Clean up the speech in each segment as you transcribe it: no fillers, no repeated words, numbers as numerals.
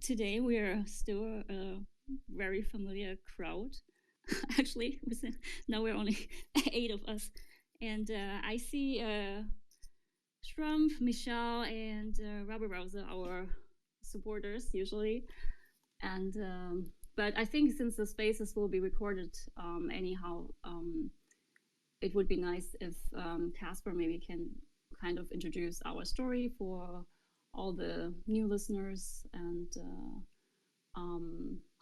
today we are still a very familiar crowd. Actually, now we're only 8 of us. And I see Trump, Michelle, and Robert Rosa, our supporters usually. And but I think since the spaces will be recorded anyhow, it would be nice if Casper maybe can kind of introduce our story for all the new listeners and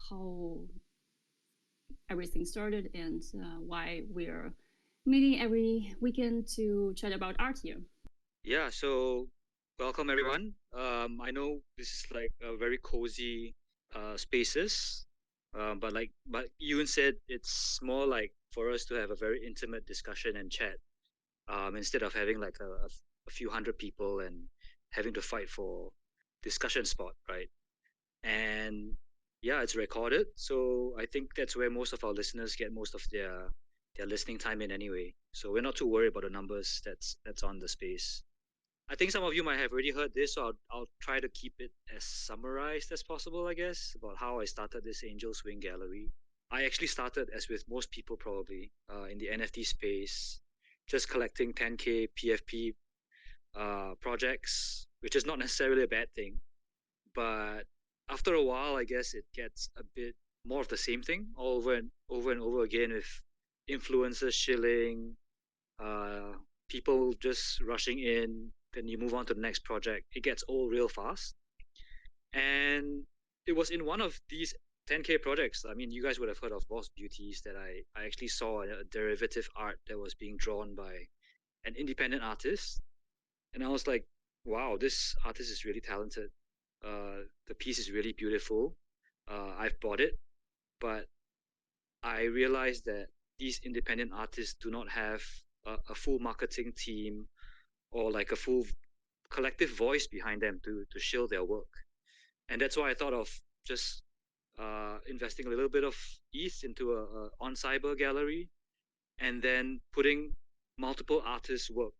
how everything started and why we're meeting every weekend to chat about art here. Yeah, so welcome everyone. I know this is like a very cozy spaces, but Yune said it's more like for us to have a very intimate discussion and chat, instead of having like a few hundred people and having to fight for discussion spot, right? And yeah, it's recorded, so I think that's where most of our listeners get most of their listening time in anyway. So we're not too worried about the numbers that's on the space. I think some of you might have already heard this, so I'll try to keep it as summarized as possible, I guess, about how I started this Angel Swing Gallery. I actually started, as with most people probably, in the NFT space, just collecting 10K PFP projects, which is not necessarily a bad thing. But after a while, I guess it gets a bit more of the same thing all over and over again with influencers shilling, uh, people just rushing in, then you move on to the next project. It gets old real fast. And it was in one of these 10K projects. I mean, you guys would have heard of Boss Beauties that I actually saw a derivative art that was being drawn by an independent artist. And I was like, wow, this artist is really talented. The piece is really beautiful. I've bought it, but I realized that these independent artists do not have a full marketing team or like a full collective voice behind them to shill their work. And that's why I thought of just investing a little bit of ETH into a on cyber gallery and then putting multiple artists' work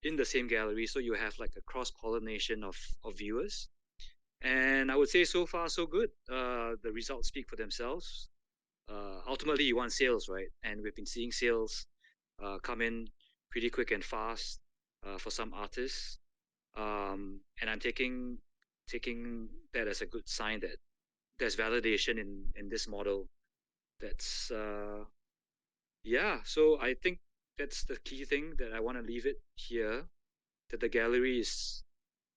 in the same gallery, so you have like a cross pollination of viewers. And I would say so far so good. The results speak for themselves. Ultimately, you want sales, right? And we've been seeing sales come in pretty quick and fast for some artists. And I'm taking that as a good sign that there's validation in this model. That's yeah. So I think that's the key thing that I want to leave it here. That the gallery is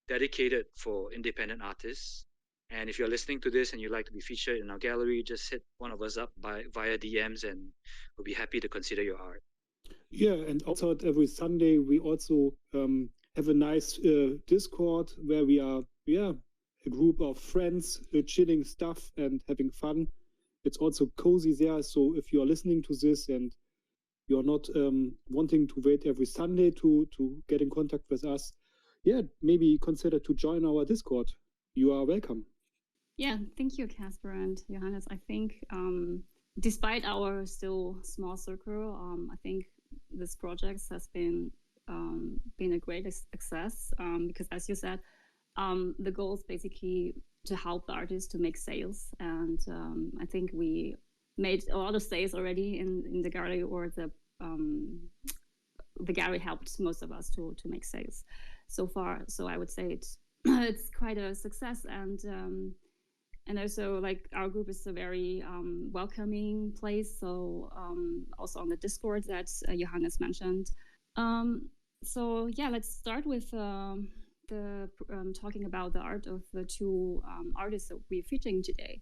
dedicated for independent artists. And if you're listening to this and you'd like to be featured in our gallery, just hit one of us up via DMs and we'll be happy to consider your art. Yeah, and also every Sunday we also have a nice Discord where we are, a group of friends chilling stuff and having fun. It's also cozy there. So if you are listening to this and you're not wanting to wait every Sunday to get in contact with us, maybe consider to join our Discord. You are welcome. Yeah, thank you, Casper and Johannes. I think despite our still small circle, I think this project has been a great success because, as you said, the goal is basically to help the artists to make sales, and I think we made a lot of sales already in the gallery, or the gallery helped most of us to make sales so far. So I would say it's quite a success, and also like our group is a very welcoming place. So also on the Discord that Johannes mentioned. So yeah, let's start with talking about the art of the two artists that we're featuring today.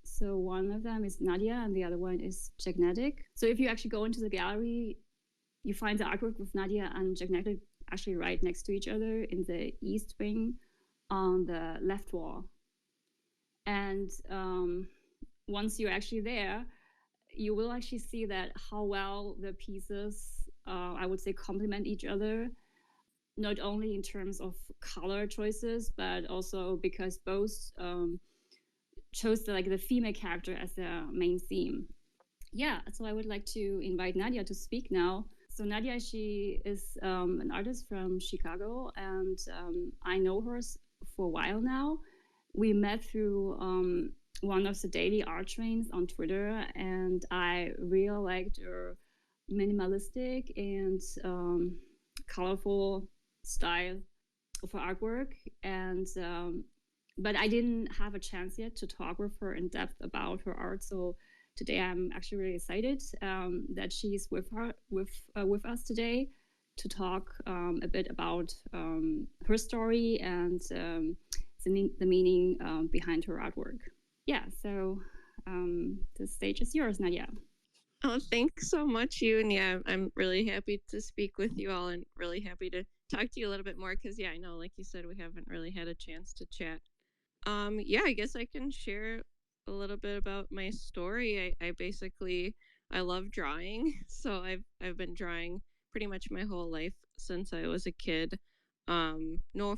So one of them is Nadia and the other one is Jacknetic. So if you actually go into the gallery, you find the artwork with Nadia and Jacknetic actually right next to each other in the east wing on the left wall. And once you're actually there, you will actually see that how well the pieces, I would say, complement each other, not only in terms of color choices, but also because both chose the female character as the main theme. Yeah, so I would like to invite Nadia to speak now. So Nadia, she is an artist from Chicago, and I know her for a while now. we met through one of the daily art trains on Twitter, and I really liked her minimalistic and colorful style of her artwork. And but I didn't have a chance yet to talk with her in depth about her art. So today I'm actually really excited that she's with us today to talk a bit about her story and the meaning behind her artwork. Yeah, so the stage is yours, Nadia. Oh, thanks so much, Yune. Yeah, I'm really happy to speak with you all and really happy to talk to you a little bit more because, yeah, I know, like you said, we haven't really had a chance to chat. Yeah, I guess I can share a little bit about my story. I love drawing, so I've been drawing pretty much my whole life since I was a kid. No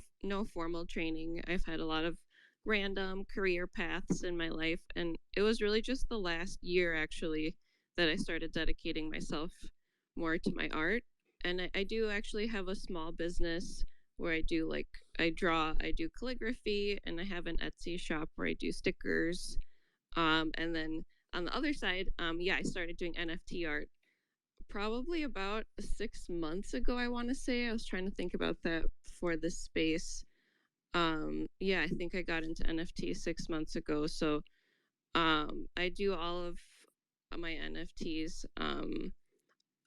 formal training. I've had a lot of random career paths in my life, and it was really just the last year actually that I started dedicating myself more to my art. And I do actually have a small business where I do I do calligraphy, and I have an Etsy shop where I do stickers. And then on the other side, I started doing NFT art probably about 6 months ago, I want to say. I was trying to think about that for this space. I think I got into NFT 6 months ago. So I do all of my NFTs on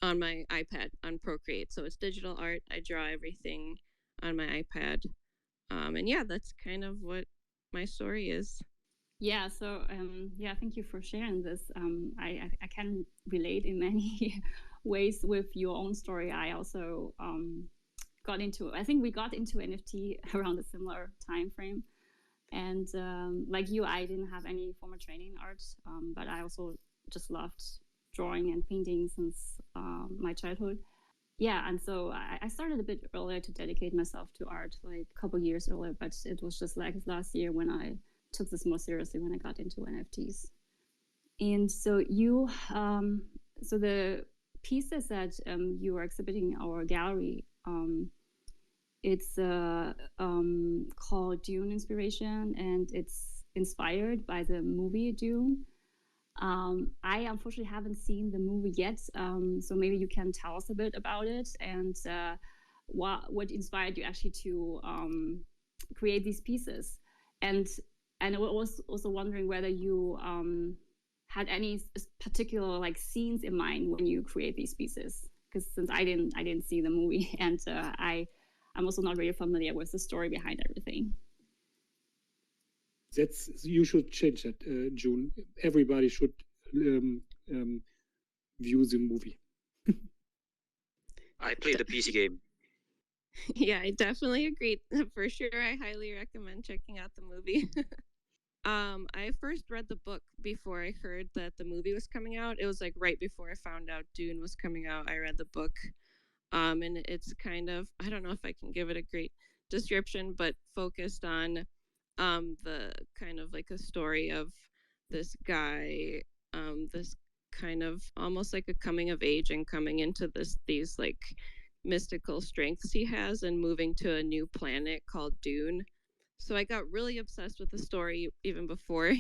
my iPad on Procreate. So it's digital art. I draw everything on my iPad. And yeah, that's kind of what my story is. Yeah, so thank you for sharing this. I can relate in many ways with your own story. I also I think we got into NFT around a similar time frame. And like you, I didn't have any formal training in art, but I also just loved drawing and painting since my childhood. Yeah, and so I started a bit earlier to dedicate myself to art, like a couple years earlier, but it was just like last year when I took this more seriously when I got into NFTs. And so so the pieces that you are exhibiting in our gallery, it's called Dune Inspiration, and it's inspired by the movie Dune. I unfortunately haven't seen the movie yet, so maybe you can tell us a bit about it and what inspired you actually to create these pieces. And I was also wondering whether you had any particular like scenes in mind when you create these pieces, because since I didn't see the movie, and I'm also not really familiar with the story behind everything. You should change that, June. Everybody should view the movie. I played the PC game. Yeah, I definitely agree. For sure, I highly recommend checking out the movie. I first read the book before I heard that the movie was coming out. It was like right before I found out Dune was coming out. I read the book. And it's kind of, I don't know if I can give it a great description, but focused on the kind of like a story of this guy, this kind of almost like a coming of age and coming into these like mystical strengths he has and moving to a new planet called Dune. So I got really obsessed with the story even before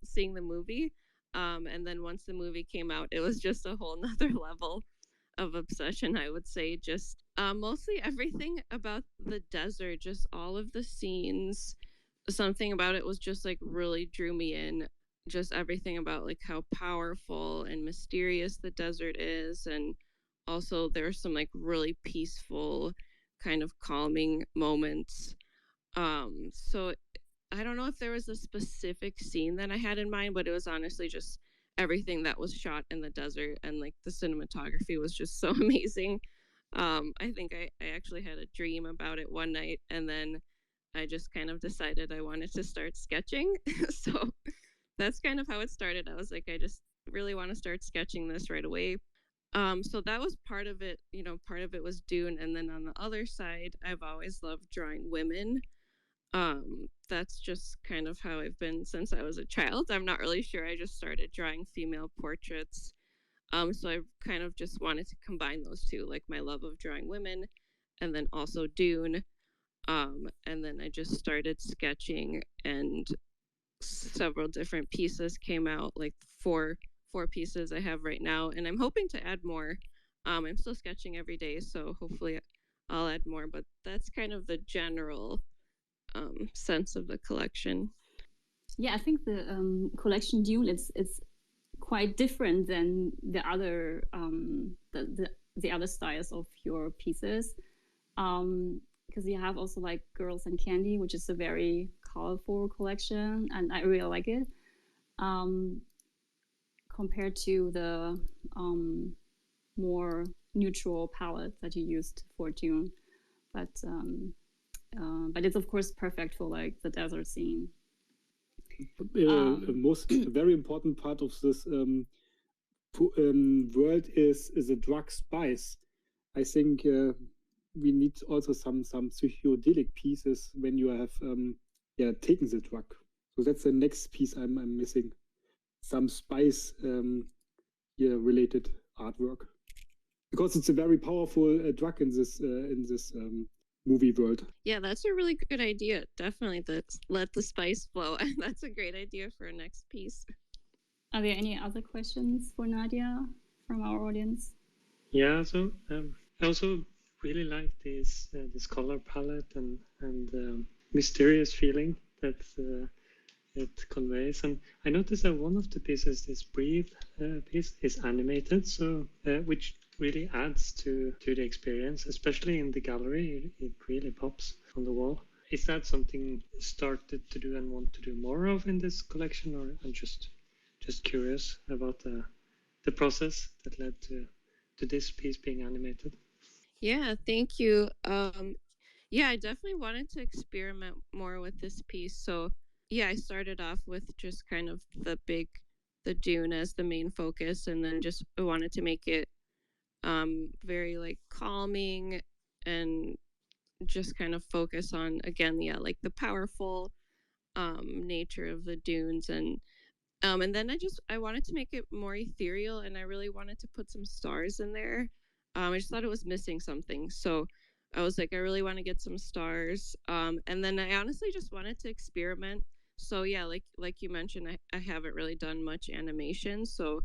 seeing the movie. And then once the movie came out, it was just a whole nother level of obsession, I would say. Just mostly everything about the desert, just all of the scenes. Something about it was just like really drew me in. Just everything about like how powerful and mysterious the desert is, and also there's some like really peaceful kind of calming moments. So I don't know if there was a specific scene that I had in mind, but it was honestly just everything that was shot in the desert, and like the cinematography was just so amazing. I think I actually had a dream about it one night, and then I just kind of decided I wanted to start sketching. So that's kind of how it started. I was like, I just really want to start sketching this right away. So that was part of it, part of it was Dune. And then on the other side, I've always loved drawing women. That's just kind of how I've been since I was a child. I'm not really sure. I just started drawing female portraits. So I kind of just wanted to combine those two, like my love of drawing women and then also Dune. And then I just started sketching, and several different pieces came out, like four pieces I have right now, and I'm hoping to add more. I'm still sketching every day, so hopefully I'll add more, but that's kind of the general sense of the collection. Yeah, I think the collection Dune it's quite different than the other the other styles of your pieces, because you have also like Girls and Candy, which is a very colorful collection, and I really like it. Compared to the more neutral palette that you used for Dune, but it's of course perfect for like the desert scene. Most very important part of this world is the drug spice. I think we need also some psychedelic pieces when you have taken the drug. So that's the next piece I'm missing. Some spice related artwork, because it's a very powerful drug in this movie world. Yeah, that's a really good idea. Definitely, let the spice flow. That's a great idea for a next piece. Are there any other questions for Nadia from our audience? Yeah, so I also really like this color palette and mysterious feeling that it conveys. And I noticed that one of the pieces, this Breathe piece, is animated, so which really adds to the experience, especially in the gallery. It really pops on the wall. Is that something you started to do and want to do more of in this collection, or I'm just curious about the process that led to this piece being animated? Yeah, thank you. Yeah, I definitely wanted to experiment more with this piece. So yeah, I started off with just kind of the Dune as the main focus, and then just I wanted to make it very like calming and just kind of focus on, again, like the powerful nature of the dunes, and then I wanted to make it more ethereal, and I really wanted to put some stars in there. I just thought it was missing something, so I was like, I really want to get some stars. And then I honestly just wanted to experiment. So yeah, like you mentioned, I haven't really done much animation, so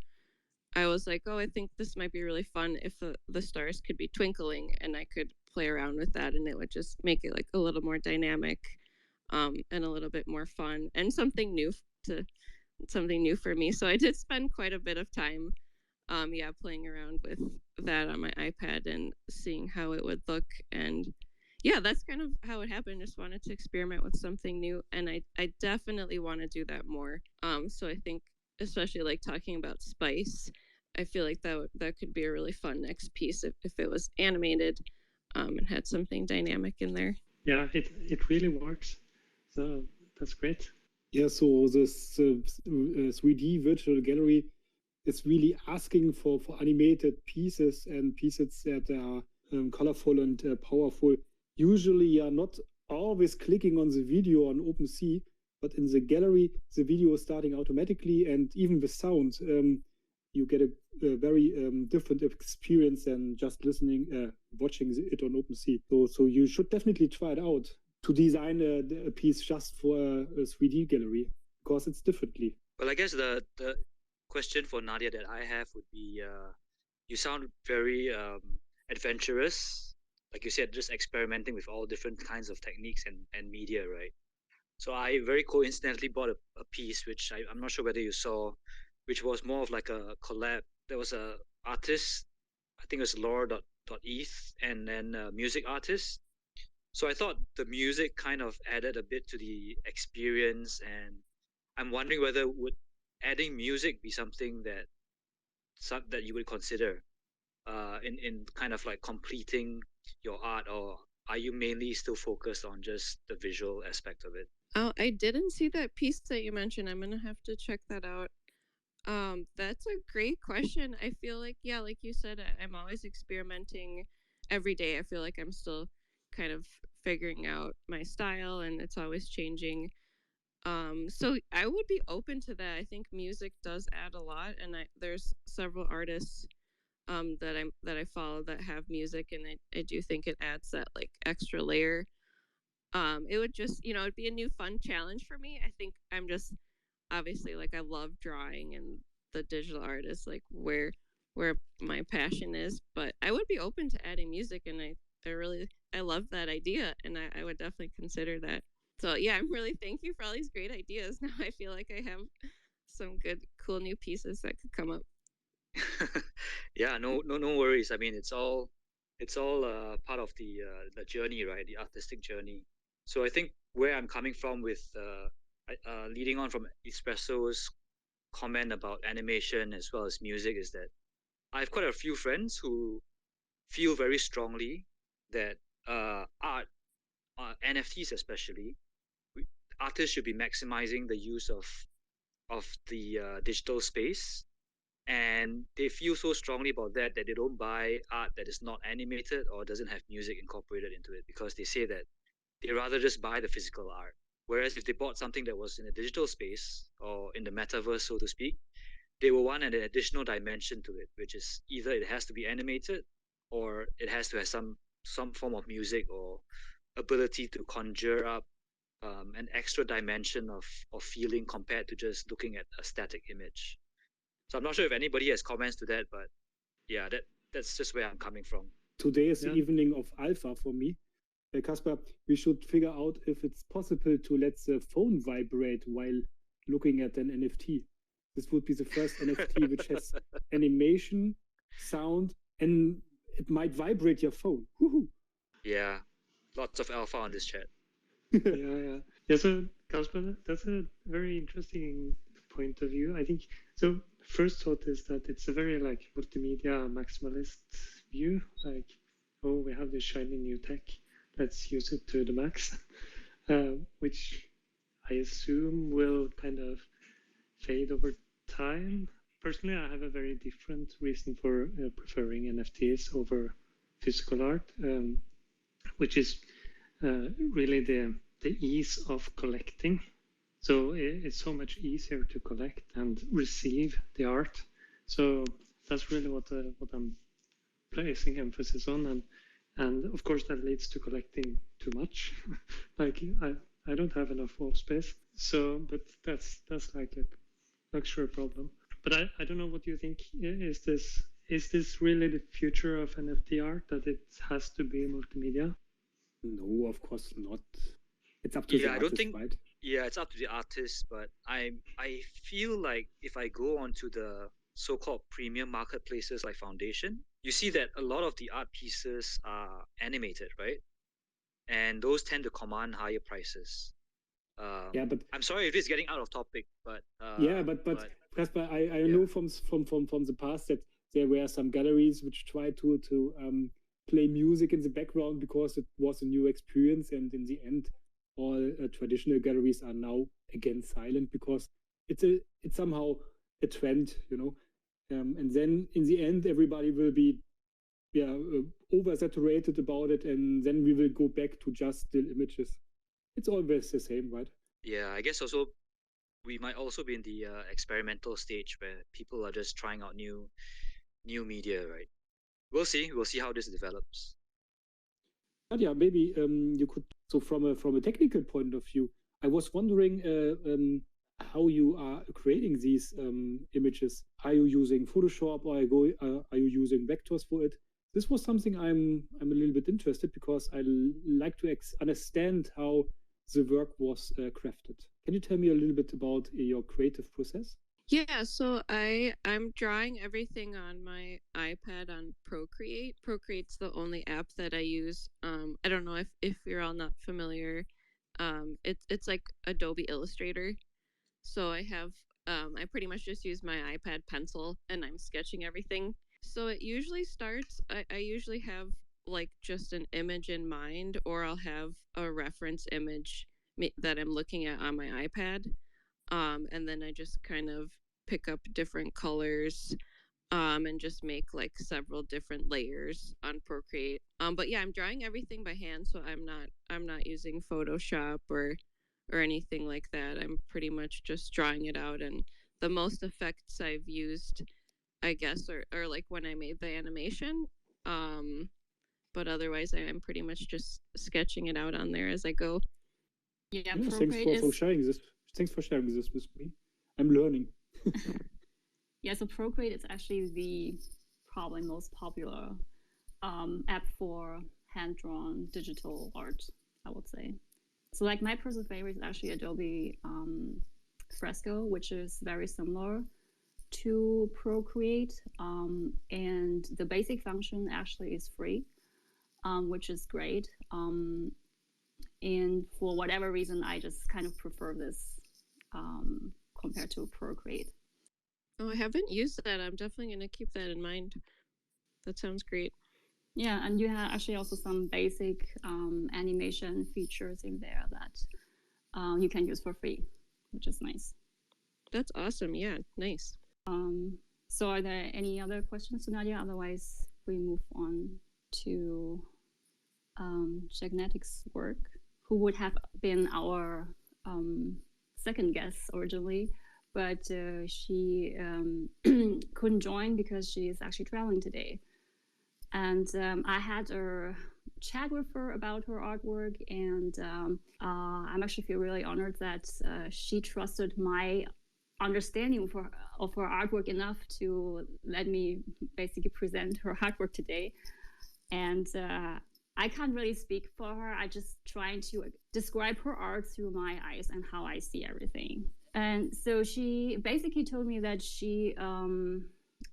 I was like, oh, I think this might be really fun if the stars could be twinkling, and I could play around with that, and it would just make it like a little more dynamic, and a little bit more fun, and something new for me. So I did spend quite a bit of time, playing around with that on my iPad and seeing how it would look. And yeah, that's kind of how it happened. Just wanted to experiment with something new, and I definitely want to do that more. So I think, especially like talking about spice, I feel like that could be a really fun next piece if it was animated, and had something dynamic in there. Yeah, it really works. So that's great. Yeah, so this 3D virtual gallery is really asking for animated pieces and pieces that are colorful and powerful. Usually, you're not always clicking on the video on OpenSea, but in the gallery, the video is starting automatically, and even with sound, you get a very different experience than just watching it on OpenSea. So you should definitely try it out to design a piece just for a 3D gallery, because it's differently. Well, I guess the question for Nadia that I have would be, you sound very adventurous, like you said, just experimenting with all different kinds of techniques and media, right? So I very coincidentally bought a piece, which I'm not sure whether you saw, which was more of like a collab. There was a artist, I think it was Laura.eth, and then a music artist. So I thought the music kind of added a bit to the experience, and I'm wondering whether would adding music be something that you would consider in kind of like completing your art, or are you mainly still focused on just the visual aspect of it? Oh, I didn't see that piece that you mentioned. I'm gonna have to check that out. That's a great question. I feel like, yeah, like you said, I'm always experimenting every day. I feel like I'm still kind of figuring out my style, and it's always changing. So I would be open to that. I think music does add a lot, and there's several artists that I follow that have music, and I do think it adds that like extra layer. It would just, it'd be a new fun challenge for me. I think I'm just obviously like I love drawing, and the digital art is like where my passion is. But I would be open to adding music, and I love that idea, and I would definitely consider that. So yeah, I'm really thank you for all these great ideas. Now I feel like I have some good, cool new pieces that could come up. Yeah, no worries. I mean, it's all part of the journey, right? The artistic journey. So I think where I'm coming from with leading on from Espresso's comment about animation as well as music is that I have quite a few friends who feel very strongly that art, NFTs especially, artists should be maximizing the use of the digital space, and they feel so strongly about that they don't buy art that is not animated or doesn't have music incorporated into it, because they say that they rather just buy the physical art. Whereas if they bought something that was in a digital space or in the metaverse, so to speak, they will want an additional dimension to it, which is either it has to be animated or it has to have some form of music or ability to conjure up an extra dimension of feeling compared to just looking at a static image. So I'm not sure if anybody has comments to that, but yeah, that's just where I'm coming from. Today is the evening of alpha for me. Caspar, we should figure out if it's possible to let the phone vibrate while looking at an NFT. This would be the first NFT which has animation, sound, and it might vibrate your phone. Woohoo! Yeah, lots of alpha on this chat. Yeah. So Caspar, that's a very interesting point of view. I think so. First thought is that it's a very like multimedia maximalist view. Like, oh, we have this shiny new tech, let's use it to the max, which I assume will kind of fade over time. Personally, I have a very different reason for preferring NFTs over physical art, which is really the ease of collecting. So it's so much easier to collect and receive the art. So that's really what I'm placing emphasis on, and of course that leads to collecting too much. Like I don't have enough wall space. So, but that's like a luxury problem. But I don't know, what you think. Is this really the future of NFT art, that it has to be multimedia? No, of course not. It's up to the artist, right? Yeah, it's up to the artist, but I feel like if I go onto the so-called premium marketplaces like Foundation, you see that a lot of the art pieces are animated, right? And those tend to command higher prices. Yeah, but I'm sorry if it's getting out of topic, but but Caspar, I know from the past that there were some galleries which tried to play music in the background because it was a new experience, and in the end, all traditional galleries are now again silent because it's somehow a trend, and then in the end, everybody will be oversaturated about it, and then we will go back to just still images. It's always the same, right? Yeah, I guess also we might also be in the experimental stage where people are just trying out new media, right? We'll see how this develops. Nadia, maybe you could. So from a technical point of view, I was wondering how you are creating these images. Are you using Photoshop, or are you using vectors for it? This was something I'm a little bit interested, because I like to understand how the work was crafted. Can you tell me a little bit about your creative process? Yeah, so I'm drawing everything on my iPad on Procreate. Procreate's the only app that I use. I don't know if you're all not familiar. It's like Adobe Illustrator. So I have I pretty much just use my iPad pencil, and I'm sketching everything. So it usually starts, I usually have like just an image in mind, or I'll have a reference image that I'm looking at on my iPad. And then I just kind of pick up different colors, and just make like several different layers on Procreate. But yeah, I'm drawing everything by hand, so I'm not using Photoshop or anything like that. I'm pretty much just drawing it out, and the most effects I've used, I guess, are like when I made the animation. but otherwise I'm pretty much just sketching it out on there as I go. Yeah, thanks for sharing this. Thanks for sharing this with me. I'm learning. Yeah, so Procreate is actually the probably most popular app for hand-drawn digital art, I would say. So like my personal favorite is actually Adobe Fresco, which is very similar to Procreate, and the basic function actually is free, which is great. And for whatever reason, I just kind of prefer this compared to Procreate. Oh, I haven't used that. I'm definitely going to keep that in mind. That sounds great. Yeah, and you have actually also some basic animation features in there that you can use for free, which is nice. That's awesome. Yeah, nice. So are there any other questions to Nadia? Otherwise, we move on to Jacknetic's work, who would have been our second guest originally, but she couldn't join because she is actually traveling today. And I had a chat with her about her artwork, and I'm actually feel really honored that she trusted my understanding of her artwork enough to let me basically present her artwork today. And I can't really speak for her. I just trying to describe her art through my eyes and how I see everything. And so she basically told me that she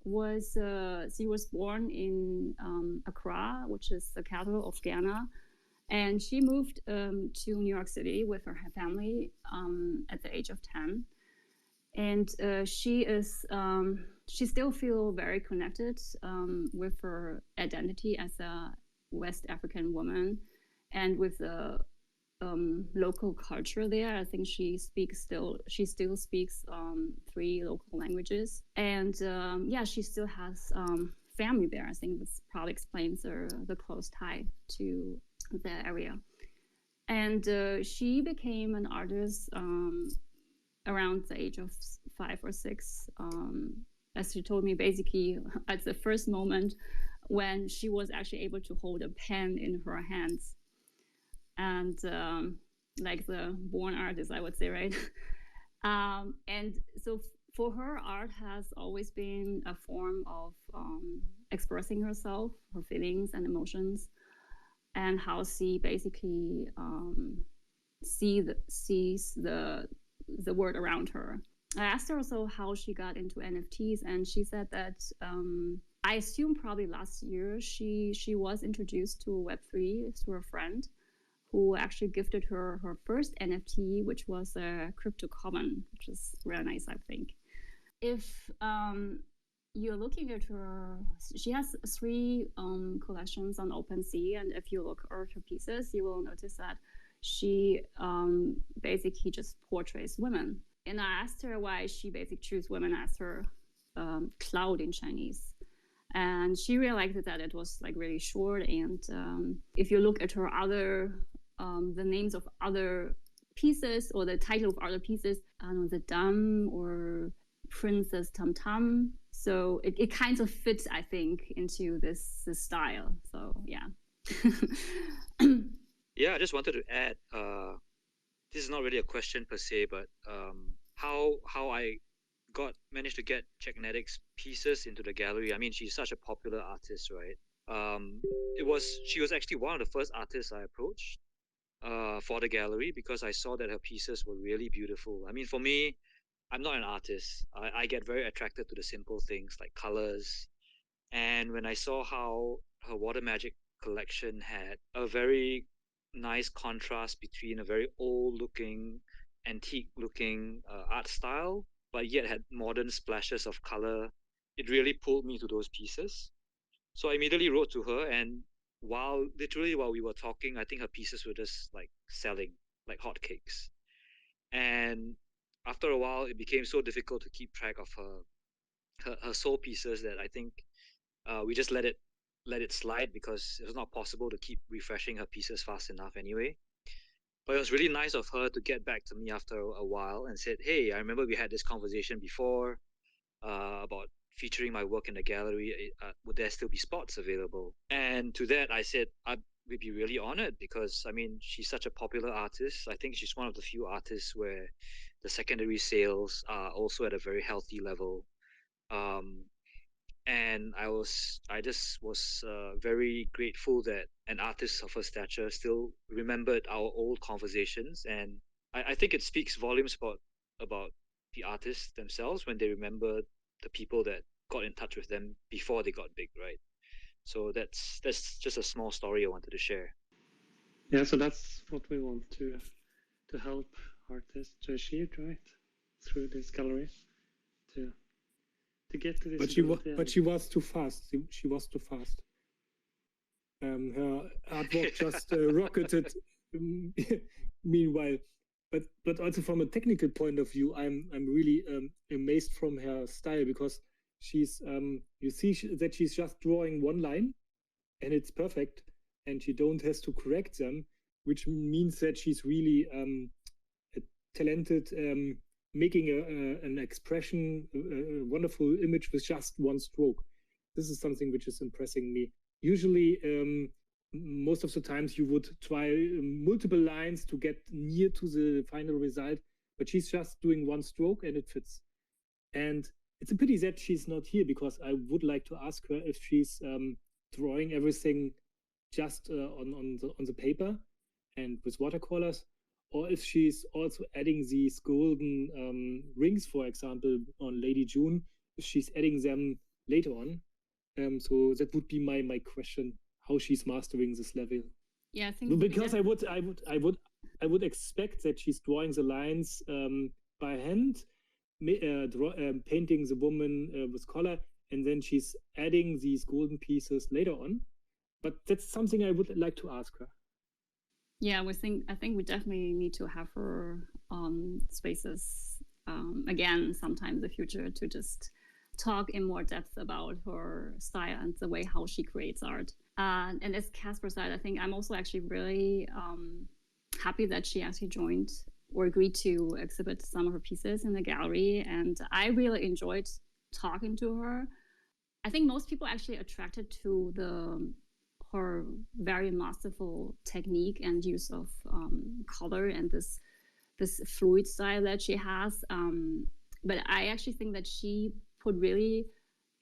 was born in Accra, which is the capital of Ghana, and she moved to New York City with her family at the age of 10. And she still feels very connected with her identity as a West African woman, and with the local culture there. I think she still speaks 3 local languages, and she still has family there. I think this probably explains the close tie to the area. And she became an artist around the age of 5 or 6. As she told me, basically at the first moment when she was actually able to hold a pen in her hands. And like the born artist, I would say, right? And so for her, art has always been a form of expressing herself, her feelings and emotions, and how she basically sees the world around her. I asked her also how she got into NFTs, and she said that I assume probably last year she was introduced to Web3 through a friend who actually gifted her her first NFT, which was a crypto common, which is really nice, I think. If you're looking at her, she has 3 collections on OpenSea, and if you look at her pieces, you will notice that she basically just portrays women. And I asked her why she basically choose women as her cloud in Chinese. And she realized that it was like really short. And if you look at her other, the names of other pieces or the title of other pieces, I don't know, the Dam or Princess Tum Tum. So it kind of fits, I think, into this style. So yeah. Yeah, I just wanted to add, this is not really a question per se, but how I managed to get Jacknetic's pieces into the gallery. I mean, she's such a popular artist, right? She was actually one of the first artists I approached for the gallery, because I saw that her pieces were really beautiful. I mean, for me, I'm not an artist. I get very attracted to the simple things like colors. And when I saw how her Water Magic collection had a very nice contrast between a very old looking, antique looking art style, but yet had modern splashes of color, it really pulled me to those pieces. So I immediately wrote to her, and literally while we were talking, I think her pieces were just like selling like hotcakes. And after a while, it became so difficult to keep track of her soul pieces that I think we just let it slide, because it was not possible to keep refreshing her pieces fast enough anyway. But it was really nice of her to get back to me after a while and said, "Hey, I remember we had this conversation before about featuring my work in the gallery, would there still be spots available? And to that, I said we'd be really honored, because I mean, she's such a popular artist. I think she's one of the few artists where the secondary sales are also at a very healthy level. And I just was very grateful that an artist of her stature still remembered our old conversations, and I think it speaks volumes about the artists themselves when they remember the people that got in touch with them before they got big, right? So that's just a small story I wanted to share. Yeah, so that's what we want to help artists to achieve, right? Through this gallery, to get to this. But she was too fast. She was too fast. Her artwork just rocketed. Meanwhile, but also from a technical point of view, I'm really amazed from her style, because she's you see that she's just drawing one line, and it's perfect, and she don't has to correct them, which means that she's really talented, making an expression, a wonderful image with just one stroke. This is something which is impressing me. Usually, most of the times you would try multiple lines to get near to the final result, but she's just doing one stroke and it fits. And it's a pity that she's not here, because I would like to ask her if she's drawing everything just on the paper and with watercolors, or if she's also adding these golden rings, for example, on Lady June, if she's adding them later on. So that would be my question: how she's mastering this level. Yeah, I think because I would expect that she's drawing the lines by hand, painting the woman with color, and then she's adding these golden pieces later on. But that's something I would like to ask her. Yeah, I think we definitely need to have her on Spaces again sometime in the future to just talk in more depth about her style and the way how she creates art. And as Casper said, I think I'm also actually really happy that she actually joined or agreed to exhibit some of her pieces in the gallery. And I really enjoyed talking to her. I think most people actually attracted to her very masterful technique and use of color and this fluid style that she has. But I actually think that she put really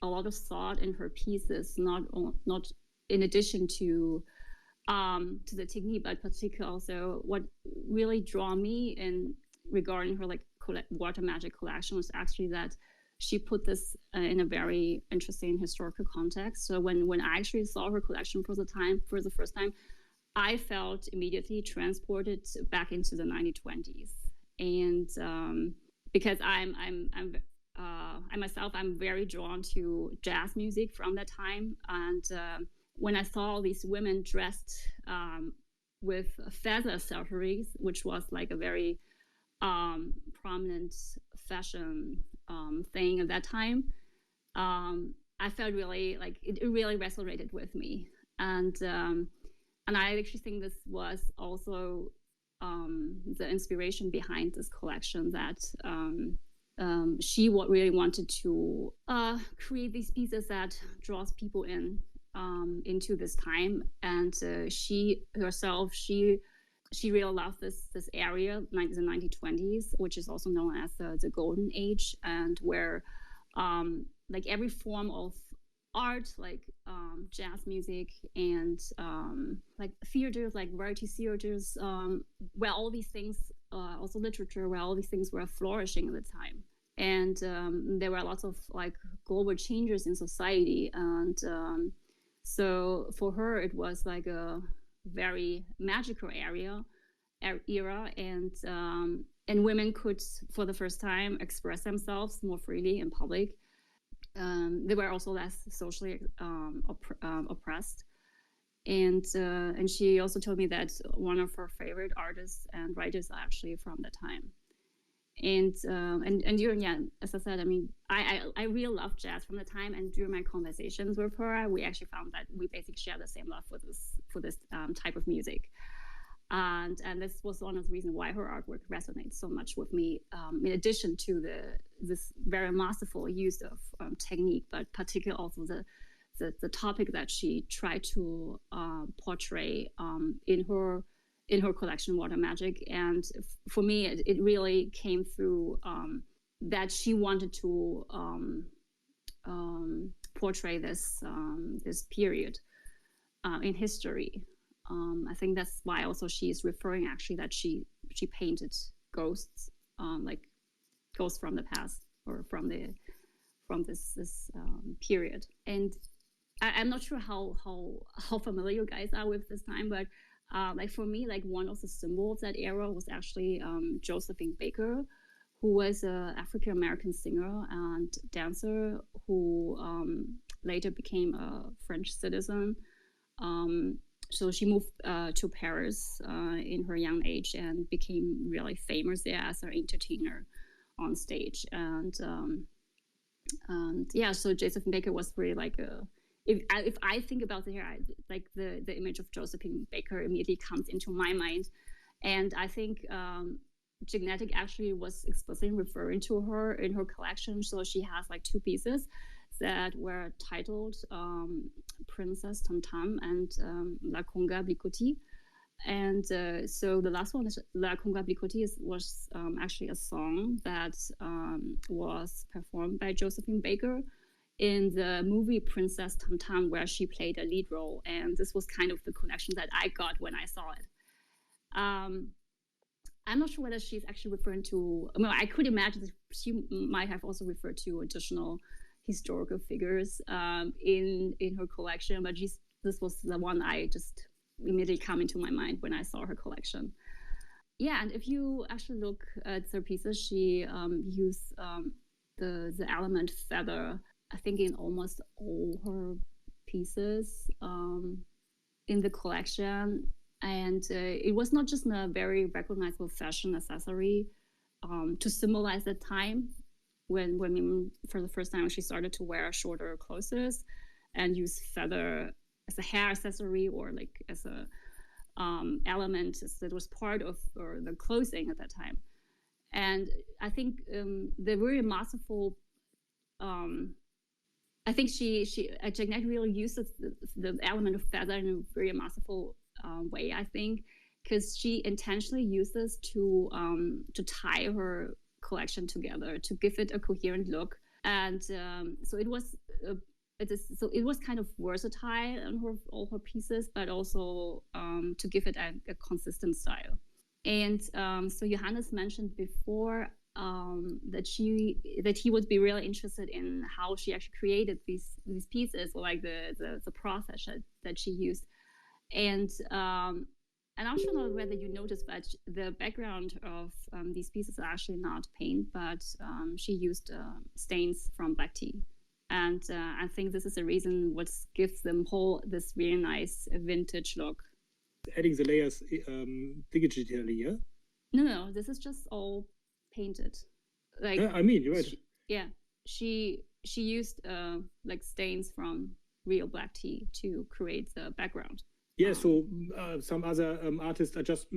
a lot of thought in her pieces, not in addition to the technique, but particularly also what really drew me in regarding her like water magic collection was actually that she put this in a very interesting historical context. So when I actually saw her collection for the first time, I felt immediately transported back into the 1920s. And because I myself, I'm very drawn to jazz music from that time. And when I saw these women dressed with feather accessories, which was like a very prominent fashion thing at that time, I felt really like it really resonated with me. And I actually think this was also the inspiration behind this collection, that she really wanted to create these pieces that draws people into this time. And she herself, she really loved this area, the 1920s, which is also known as the Golden Age, and where like every form of art, like jazz music and like theaters, like variety theaters, where all these things, also literature, where all these things were flourishing at the time. And there were lots of like global changes in society. And so for her, it was like a very magical era, and women could, for the first time, express themselves more freely in public. They were also less socially oppressed. And she also told me that one of her favorite artists and writers are actually from the time. And during, yeah, as I said, I mean, I really love jazz from the time. And during my conversations with her, we actually found that we basically share the same love for this type of music. And this was one of the reasons why her artwork resonates so much with me, in addition to this very masterful use of technique, but particularly also the topic that she tried to portray in her collection, Water Magic. And for me, it really came through that she wanted to portray this period in history. I think that's why also she's referring actually that she painted ghosts, like ghosts from the past or from this period. And I'm not sure how familiar you guys are with this time, but like for me, like one of the symbols of that era was actually Josephine Baker, who was an African American singer and dancer who later became a French citizen. So she moved to Paris in her young age and became really famous there as an entertainer on stage. And yeah, so Josephine Baker was really like if I think about the hair, like the image of Josephine Baker immediately comes into my mind. And I think Jacknetic actually was explicitly referring to her in her collection. So she has like two pieces that were titled Princess Tam Tam and La Conga Blicotti. And so the last one is La Conga Blicotti was actually a song that was performed by Josephine Baker in the movie Princess Tam Tam, where she played a lead role. And this was kind of the connection that I got when I saw it. I'm not sure whether she's actually referring to, I could imagine she might have also referred to additional historical figures in her collection, but this was the one I just immediately come into my mind when I saw her collection. Yeah, and if you actually look at her pieces, she used the element feather, I think, in almost all her pieces in the collection. And it was not just a very recognizable fashion accessory to symbolize the time when women, for the first time, she started to wear shorter clothes and use feather as a hair accessory or like as a element that was part of the clothing at that time. And I think the very masterful, I think Jacknetic really uses the element of feather in a very masterful way, I think, because she intentionally uses to tie her collection together to give it a coherent look. And so it was kind of versatile in all her pieces, but also to give it a consistent style. And so Johannes mentioned before that he would be really interested in how she actually created these pieces, or like the process that she used. And I'm not sure whether you noticed, but the background of these pieces are actually not paint, but she used stains from black tea. And I think this is the reason what gives them this really nice vintage look. Adding the layers digitally, yeah? No, this is just all painted. Like I mean, you're right. She used like stains from real black tea to create the background. Yeah, so some other artists are just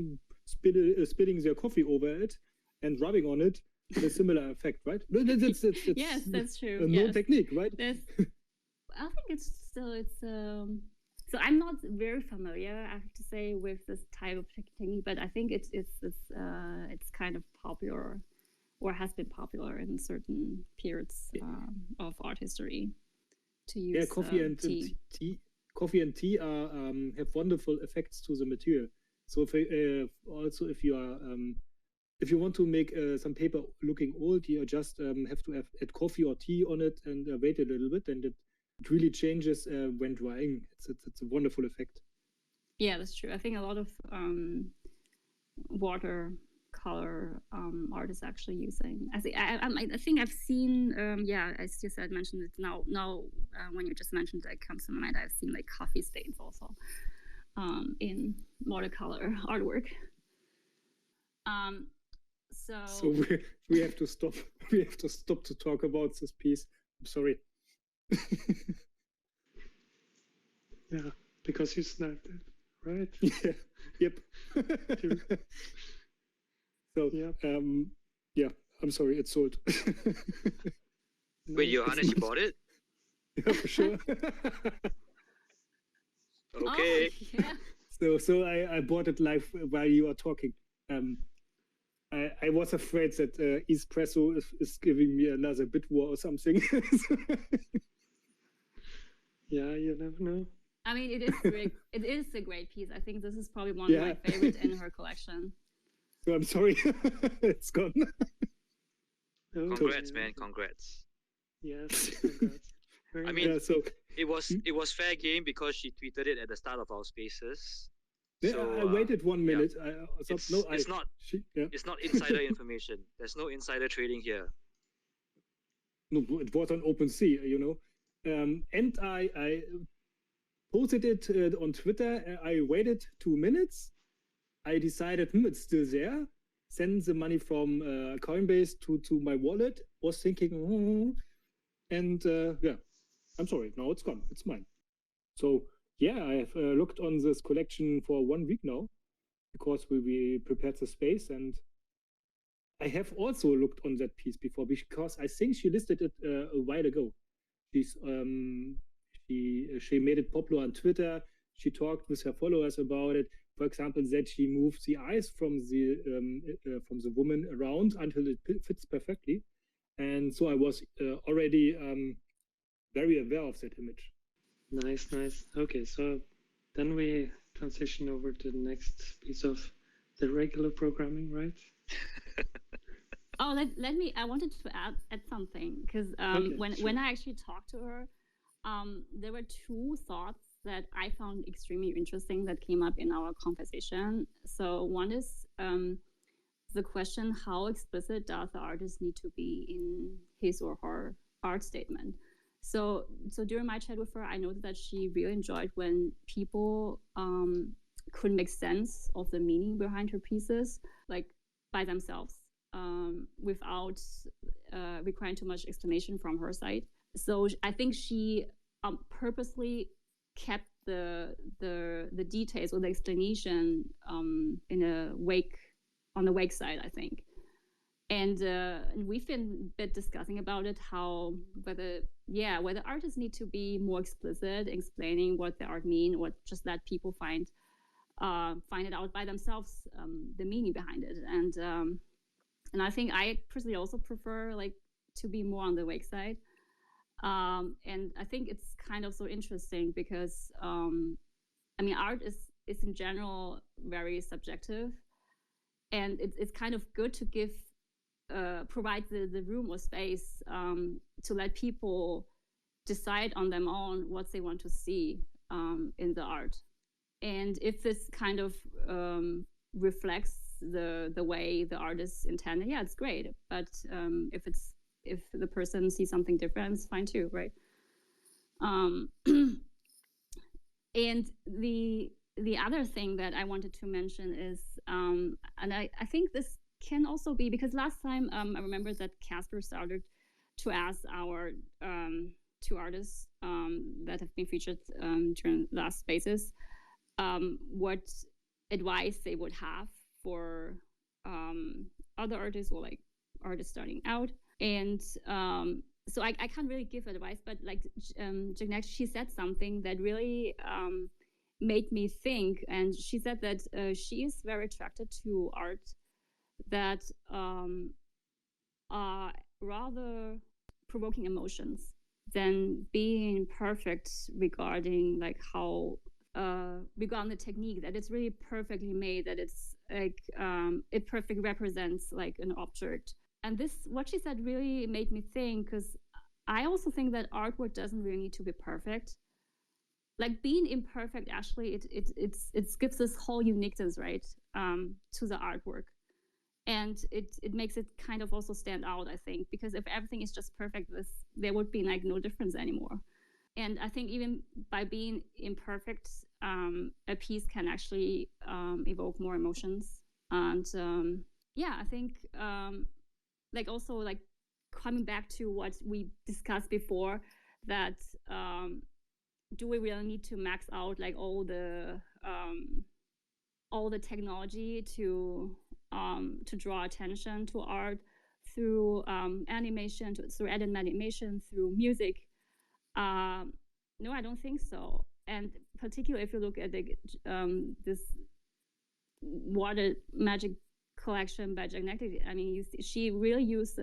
spilling their coffee over it and rubbing on it. A similar effect, right? Yes, that's true. No technique, right? I think it's so I'm not very familiar, I have to say, with this type of technique, but I think it's kind of popular, or has been popular in certain periods of art history to use. Yeah, coffee and tea. Coffee and tea have wonderful effects to the material. So if you want to make some paper looking old, you just have to add coffee or tea on it and wait a little bit, and it really changes when drying. It's a wonderful effect. Yeah, that's true. I think a lot of watercolor artists actually using. I think I've seen. As you said, mentioned it now. When you just mentioned it, comes to mind. I've seen like coffee stains also in watercolor artwork. So we have to stop. We have to stop to talk about this piece. I'm sorry. Yeah, because you started, right? Yeah. Yep. So, Yep. yeah, I'm sorry, it's sold. Wait, Johannes, you bought it? Yeah, for sure. Okay. Oh, yeah. So I bought it live while you are talking. I was afraid that Espresso is giving me another bit war or something. Yeah, you never know. I mean, it is a great piece. I think this is probably one of my favorites in her collection. So I'm sorry, it's gone. Okay, Congrats, man! Congrats. Yes, congrats. Very I mean, nice. So it was fair game because she tweeted it at the start of our spaces. yeah, So I waited 1 minute. I thought, it's, no, it's not yeah. it's not insider information. There's no insider trading here. No, it was on OpenSea, you know. And I posted it on Twitter. I waited 2 minutes. I decided, it's still there. Send the money from Coinbase to my wallet. Was thinking, and yeah, I'm sorry. Now it's gone. It's mine. So yeah, I have looked on this collection for 1 week now because we prepared the space, and I have also looked on that piece before because I think she listed it a while ago. She made it popular on Twitter. She talked with her followers about it. For example, that she moves the eyes from the woman around until it fits perfectly. And so I was already very aware of that image. Nice, nice. Okay, so then we transition over to the next piece of the regular programming, right? Oh, let me. I wanted to add something because Okay, when I actually talked to her, there were 2 thoughts that I found extremely interesting that came up in our conversation. So one is the question: how explicit does the artist need to be in his or her art statement? So during my chat with her, I noticed that she really enjoyed when people could make sense of the meaning behind her pieces, like by themselves, without requiring too much explanation from her side. So I think she purposely kept the details or the explanation in a wake on the wake side, I think. And we've been a bit discussing about it, how whether artists need to be more explicit, explaining what the art mean, or just let people find it out by themselves, the meaning behind it. And I think I personally also prefer like to be more on the wake side. And I think it's kind of so interesting because I mean, art is in general very subjective, and it's kind of good to give provide the room or space to let people decide on their own what they want to see in the art. And if this kind of reflects the way the artist intended, yeah, it's great. But if the person sees something different, it's fine too, right? And the other thing that I wanted to mention is, and I think this can also be because last time I remember that Casper started to ask our 2 artists that have been featured during last spaces what advice they would have for other artists or like artists starting out. And so I can't really give advice, but like Jacknetic, she said something that really made me think. And she said that she is very attracted to art that are rather provoking emotions than being perfect regarding like how regarding the technique, that it's really perfectly made, that it's like it perfectly represents like an object. And this, what she said, really made me think, because I also think that artwork doesn't really need to be perfect. Like being imperfect, actually, it gives this whole uniqueness, right, to the artwork, and it makes it kind of also stand out, I think, because if everything is just perfect, there would be like no difference anymore. And I think even by being imperfect, a piece can actually evoke more emotions. And yeah, I think like also like coming back to what we discussed before, that do we really need to max out like all the all the technology to draw attention to art through animation, through animation, through music. No, I don't think so. And particularly if you look at this water magic collection by Jacknetic, I mean, she really used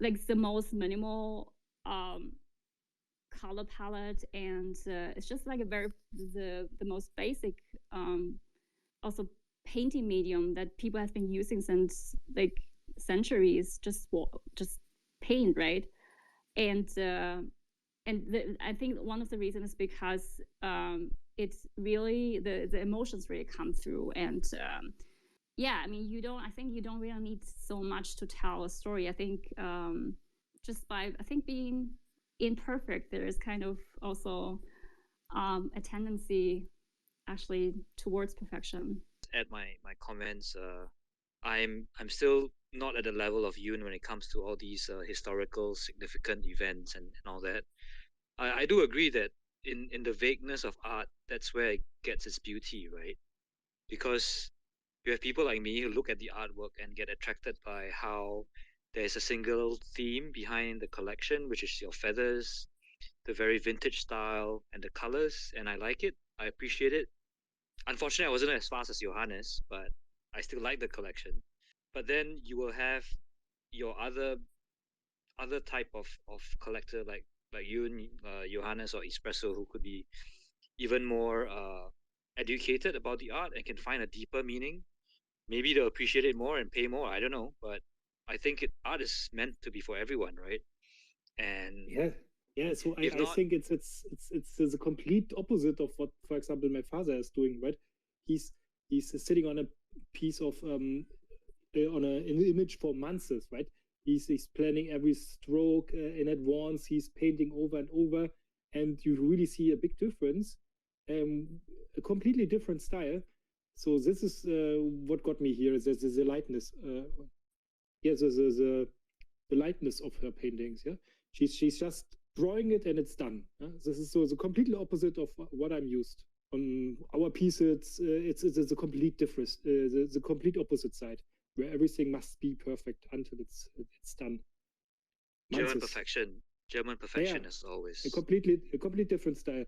like the most minimal color palette, and it's just like the most basic also painting medium that people have been using since like centuries, just paint, right? And I think one of the reasons is because it's really the emotions really come through, and yeah, I mean, I think you don't really need so much to tell a story. I think just by being imperfect, there is kind of also a tendency actually towards perfection. Add my comments. I'm still not at the level of Yune when it comes to all these historical significant events and all that. I do agree that in the vagueness of art, that's where it gets its beauty, right? Because you have people like me who look at the artwork and get attracted by how there's a single theme behind the collection, which is your feathers, the very vintage style, and the colors, and I like it. I appreciate it. Unfortunately, I wasn't as fast as Johannes, but I still like the collection. But then you will have your other type of collector like you, Johannes, or Espresso, who could be even more educated about the art and can find a deeper meaning. Maybe they'll appreciate it more and pay more. I don't know, but I think art is meant to be for everyone, right? And yeah. So I think it's the complete opposite of what, for example, my father is doing, right? He's sitting on a piece of on an image for months, right? He's planning every stroke in advance. He's painting over and over, and you really see a big difference, a completely different style. So this is what got me here. Is the lightness. The lightness of her paintings. Yeah, she's just drawing it and it's done. This is so the completely opposite of what I'm used. On our pieces, it's a complete difference. The complete opposite side, where everything must be perfect until it's done. German perfection as always. A complete different style.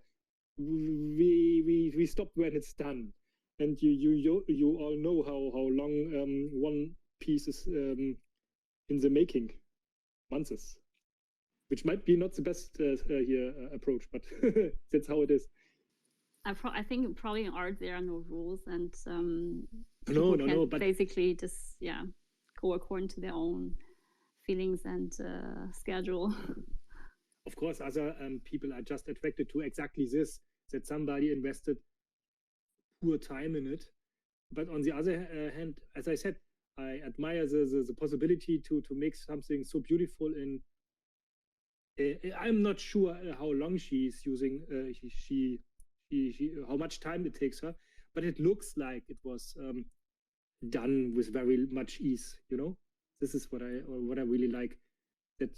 We stop when it's done, and you all know how long one piece is in the making, months, which might be not the best approach, but that's how it is. I think probably in art there are no rules, and no, but basically just go according to their own feelings and schedule. Of course, other people are just attracted to exactly this, that somebody invested poor time in it. But on the other hand, as I said, I admire the possibility to make something so beautiful in. I'm not sure how long she's using. She how much time it takes her, but it looks like it was done with very much ease. You know, this is what I really like. That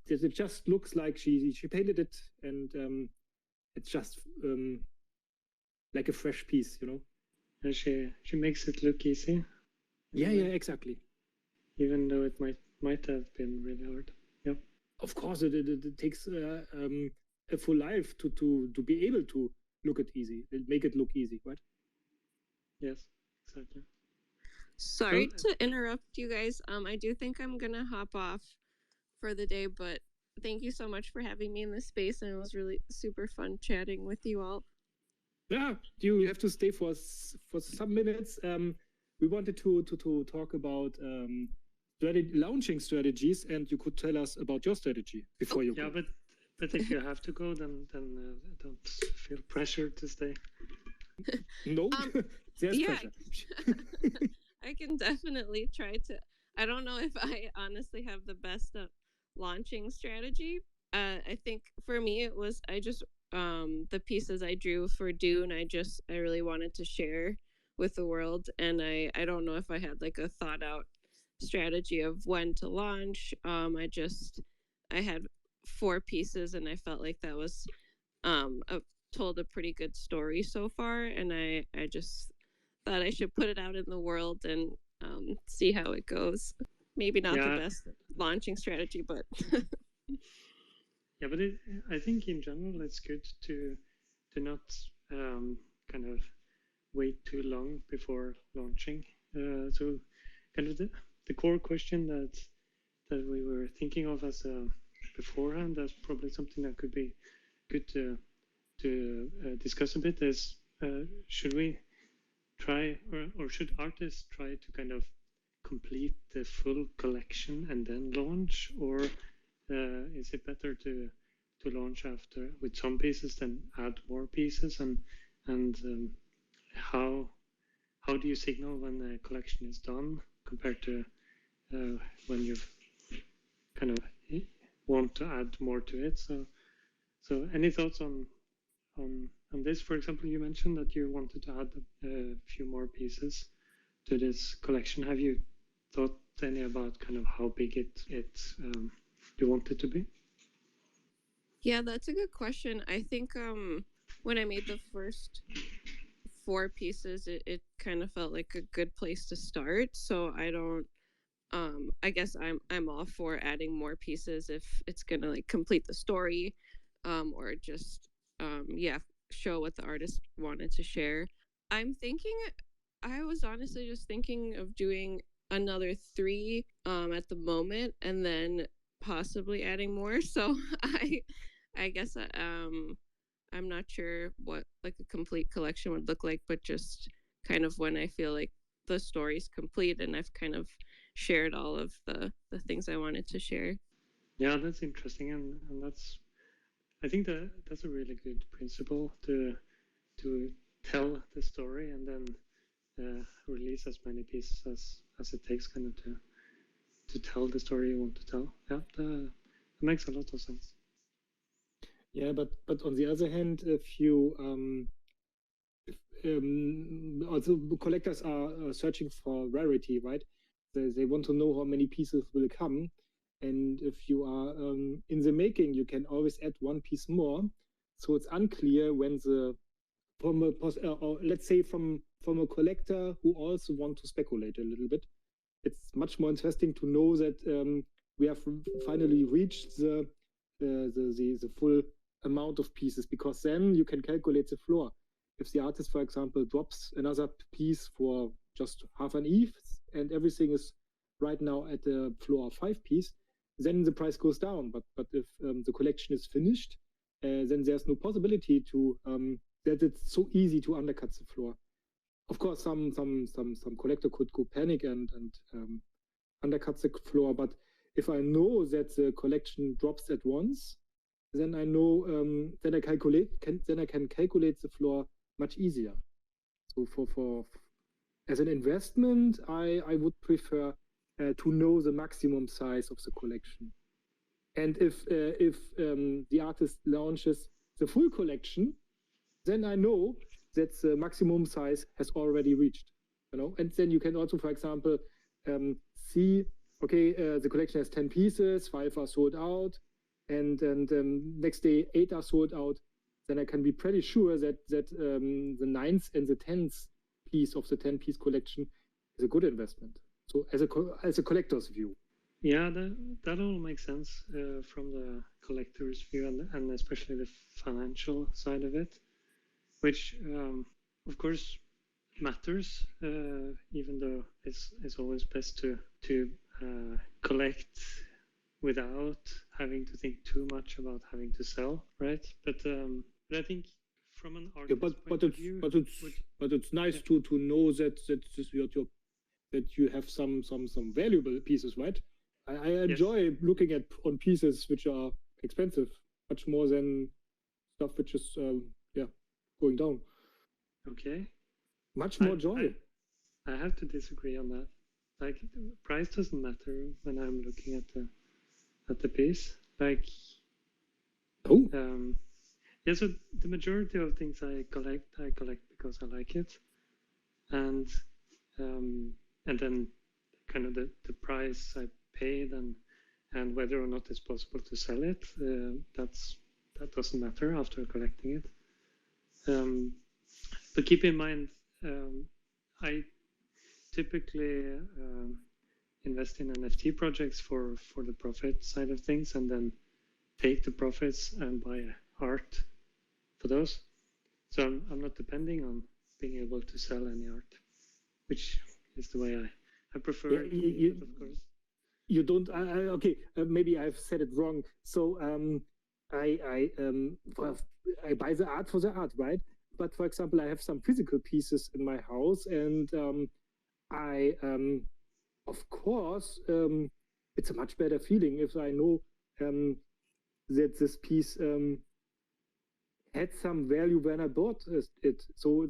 it just looks like she painted it, and it's just like a fresh piece. You know. And she makes it look easy. Yeah, exactly. Even though it might have been really hard. Yep. Of course, it takes a full life to be able to look it easy, make it look easy, right? Yes, exactly. Sorry to interrupt you guys. I do think I'm gonna hop off for the day, but thank you so much for having me in this space, and it was really super fun chatting with you all. Yeah, you have to stay for some minutes. We wanted to talk about launching strategies, and you could tell us about your strategy before you go. Yeah, but if you have to go, then don't feel pressured to stay. No, there's pressure. I can definitely try to. I don't know if I honestly have the best launching strategy. I think for me it was the pieces I drew for Dune. I really wanted to share with the world, and I don't know if I had like a thought out strategy of when to launch. I had 4 pieces, and I felt like that was told a pretty good story so far, and I just thought I should put it out in the world and see how it goes. Maybe not the best launching strategy, but yeah, but I think in general it's good to not kind of wait too long before launching. So kind of the core question that we were thinking of as beforehand, that's probably something that could be good to discuss a bit, is should we try, or should artists try to kind of complete the full collection and then launch, or is it better to launch after with some pieces, then add more pieces, and how do you signal when the collection is done compared to when you've kind of want to add more to it? So any thoughts on this? For example, you mentioned that you wanted to add a few more pieces to this collection. Have you thought any about kind of how big it you want it to be? Yeah, that's a good question. I think when I made the first 4 pieces, it kind of felt like a good place to start. So I don't I guess I'm all for adding more pieces if it's gonna like complete the story, or just yeah, show what the artist wanted to share. I was honestly just thinking of doing another 3 at the moment, and then possibly adding more. So I guess I'm not sure what like a complete collection would look like, but just kind of when I feel like the story's complete and I've kind of shared all of the things I wanted to share. Yeah, that's interesting, and that's, I think that's a really good principle to tell the story and then release as many pieces as it takes, kind of to tell the story you want to tell. Yeah, that makes a lot of sense. Yeah, but on the other hand, if you also collectors are searching for rarity, right? They want to know how many pieces will come, and if you are in the making, you can always add 1 piece more. So it's unclear when or let's say from a collector who also want to speculate a little bit. It's much more interesting to know that we have finally reached the full amount of pieces, because then you can calculate the floor. If the artist, for example, drops another piece for just half an ETH and everything is right now at the floor of 5 piece, then the price goes down. But if the collection is finished, then there's no possibility to that it's so easy to undercut the floor. Of course, some collector could go panic and undercut the floor. But if I know that the collection drops at once, then I know then I can calculate the floor much easier. So for as an investment, I would prefer to know the maximum size of the collection. And if the artist launches the full collection, then I know that the maximum size has already reached. And then you can also, for example, see, okay, the collection has 10 pieces, 5 are sold out, and next day 8 are sold out. Then I can be pretty sure that the 9th and the 10th piece of the 10-piece collection is a good investment. So as a collector's view. Yeah, that all makes sense from the collector's view, and especially the financial side of it, which of course matters, even though it's always best to collect without having to think too much about having to sell, right? But I think from an artist point of view, but it's nice to know that you have some valuable pieces, right? I enjoy looking on pieces which are expensive much more than stuff which is going down. Okay. Much more joy. I have to disagree on that. Like, price doesn't matter when I'm looking at the piece. Like, yeah. So the majority of things I collect because I like it, and then kind of the price I paid and whether or not it's possible to sell it, that doesn't matter after collecting it. But keep in mind, I typically invest in NFT projects for the profit side of things, and then take the profits and buy art for those. So I'm not depending on being able to sell any art, which is the way I prefer it, but of course. You don't. Okay, maybe I've said it wrong. So I buy the art for the art, right? But for example, I have some physical pieces in my house, and of course, it's a much better feeling if I know that this piece had some value when I bought it. So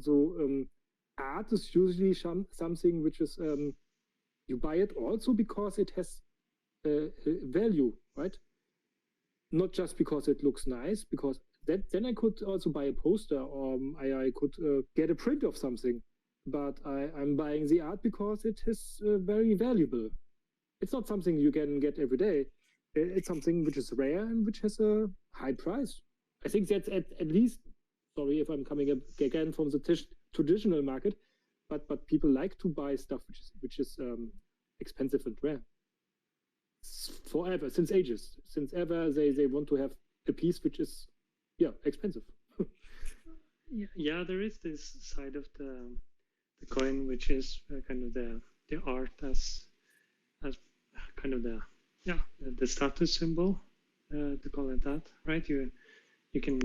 art is usually something which is you buy it also because it has value, right? Not just because it looks nice, because then I could also buy a poster, or I could get a print of something. But I'm buying the art because it is very valuable. It's not something you can get every day. It's something which is rare and which has a high price. I think that's at least, sorry if I'm coming again from the traditional market, but people like to buy stuff which is expensive and rare. Forever, since ages, since ever, they want to have a piece which is, expensive. Yeah, there is this side of the coin, which is kind of the art as kind of the status symbol, to call it that, right? You can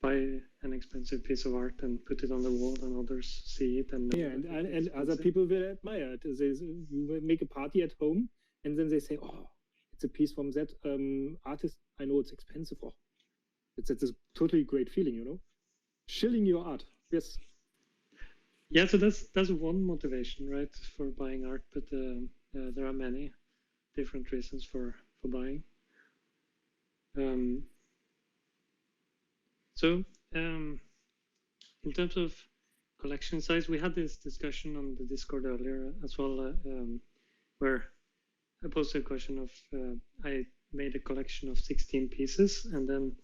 buy an expensive piece of art and put it on the wall, and others see it and and other people will admire it. You make a party at home, and then they say, "Oh, it's a piece from that artist. I know it's expensive." Oh, it's a totally great feeling, Shilling your art. Yes. Yeah, so that's one motivation, right, for buying art. But there are many different reasons for buying. So in terms of collection size, we had this discussion on the Discord earlier as well, where I posed a question of I made a collection of 16 pieces, and then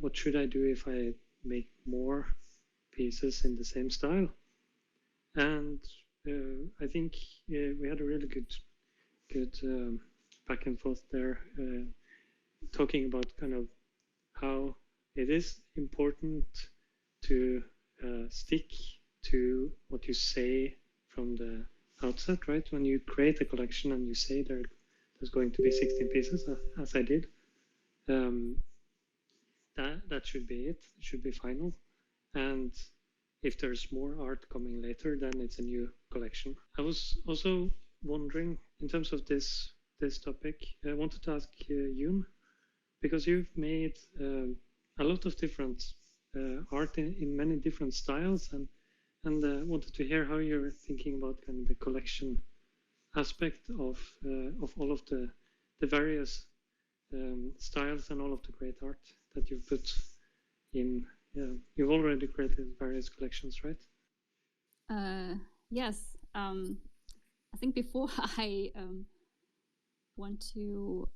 what should I do if I make more pieces in the same style? And I think we had a really good back and forth there, talking about kind of how it is important to stick to what you say from the outset, right? When you create a collection and you say there's going to be 16 pieces, as I did, that should be it. It should be final. And if there's more art coming later, then it's a new collection. I was also wondering, in terms of this topic, I wanted to ask Yune, because you've made a lot of different art in many different styles, and wanted to hear how you're thinking about kind of the collection aspect of all of the various styles and all of the great art that you've put in. You've already created various collections, right? Yes. I think before I want to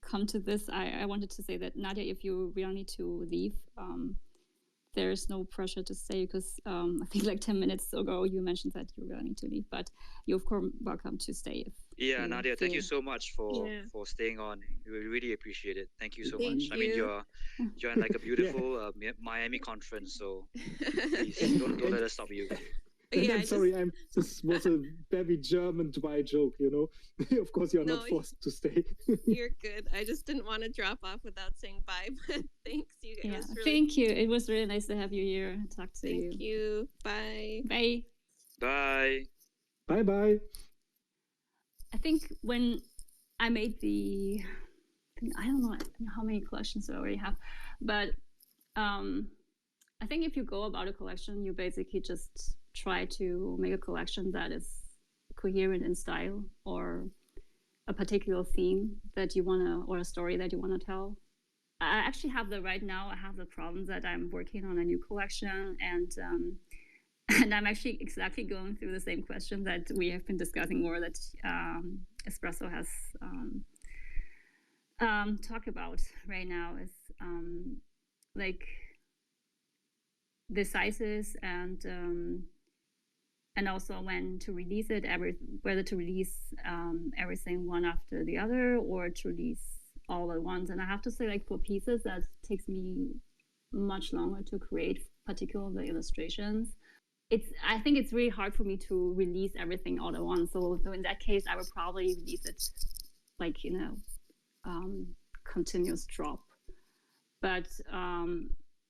come to this, I wanted to say that, Nadia, if you really need to leave, there's no pressure to stay, because I think like 10 minutes ago you mentioned that you really need to leave, but you're of course welcome to stay. Yeah, Nadia, thank you so much for staying on. We really appreciate it. Thank you so much. I mean, you're in like a beautiful Miami conference, so please don't let us stop you. I'm sorry, this was a very German dry joke, Of course, you're not forced to stay. You're good. I just didn't want to drop off without saying bye, but thanks, you guys. Yeah, thank you. It was really nice to have you here and talk to you. Thank you. Bye. Bye. Bye. Bye-bye. I think when I made I don't know how many collections I already have, but I think if you go about a collection, you basically just try to make a collection that is coherent in style, or a particular theme that you want to, or a story that you want to tell. I actually have right now I have the problem that I'm working on a new collection, and I'm actually exactly going through the same question that we have been discussing, more that Espresso has talked about right now, is like, the sizes and also when to release it, whether to release everything one after the other or to release all at once. And I have to say, like for pieces that takes me much longer to create, particularly the illustrations, I think it's really hard for me to release everything all at once. So in that case, I would probably release it like, continuous drop. But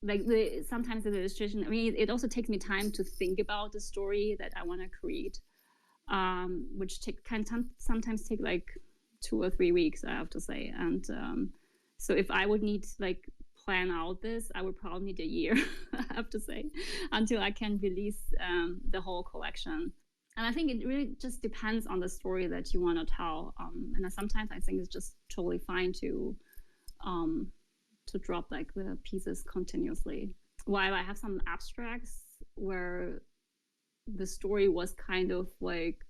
like sometimes the illustration, I mean, it also takes me time to think about the story that I want to create, which can sometimes take like 2 or 3 weeks, I have to say. And so if I would need like plan out this, I would probably need a year, I have to say, until I can release the whole collection. And I think it really just depends on the story that you want to tell. And sometimes I think it's just totally fine to drop like the pieces continuously. While I have some abstracts where the story was kind of like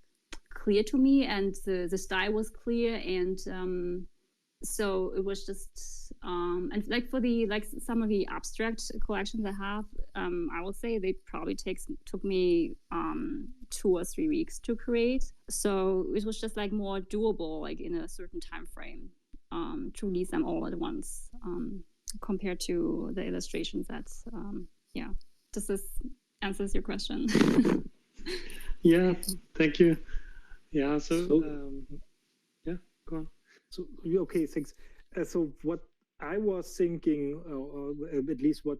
clear to me and the style was clear, and so it was just and like for the some of the abstract collections I have, I would say they probably took me 2 or 3 weeks to create. So it was just like more doable, like in a certain time frame, to release them all at once, compared to the illustrations. That's yeah. Does this answers your question? Yeah, thank you. Yeah, so yeah, go on. So okay, thanks. So what I was thinking, or at least what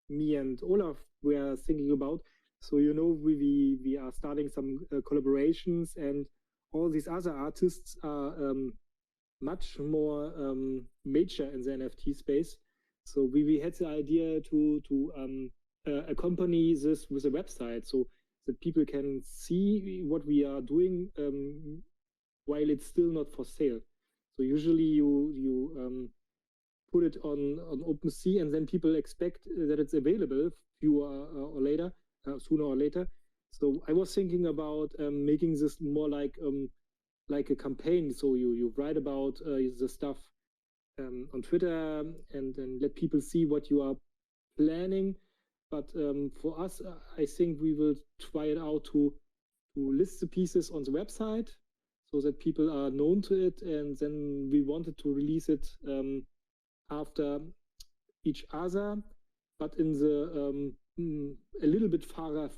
me and Olaf were thinking about. So we are starting some collaborations, and all these other artists are much more major in the NFT space. So we had the idea to accompany this with a website, so that people can see what we are doing while it's still not for sale. So usually you put it on OpenSea, and then people expect that it's available sooner or later. So I was thinking about making this more like a campaign. So you write about the stuff on Twitter and then let people see what you are planning. But for us, I think we will try it out to list the pieces on the website so that people are known to it, and then we wanted to release it after each other, but in the a little bit farther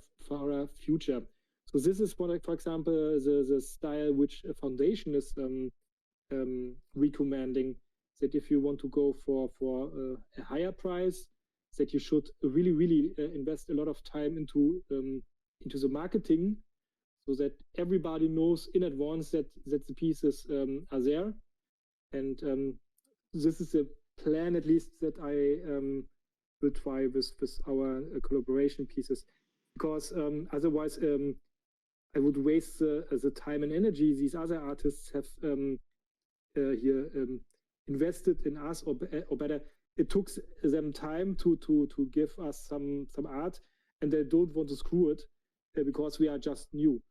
future. So this is what, for example, the style which a foundation is recommending, that if you want to go for a higher price, that you should really invest a lot of time into the marketing, so that everybody knows in advance that the pieces are there. And this is a plan, at least, that I will try with our collaboration pieces, because otherwise I would waste the time and energy these other artists have here invested in us, or better, it took them time to give us some art, and they don't want to screw it because we are just new.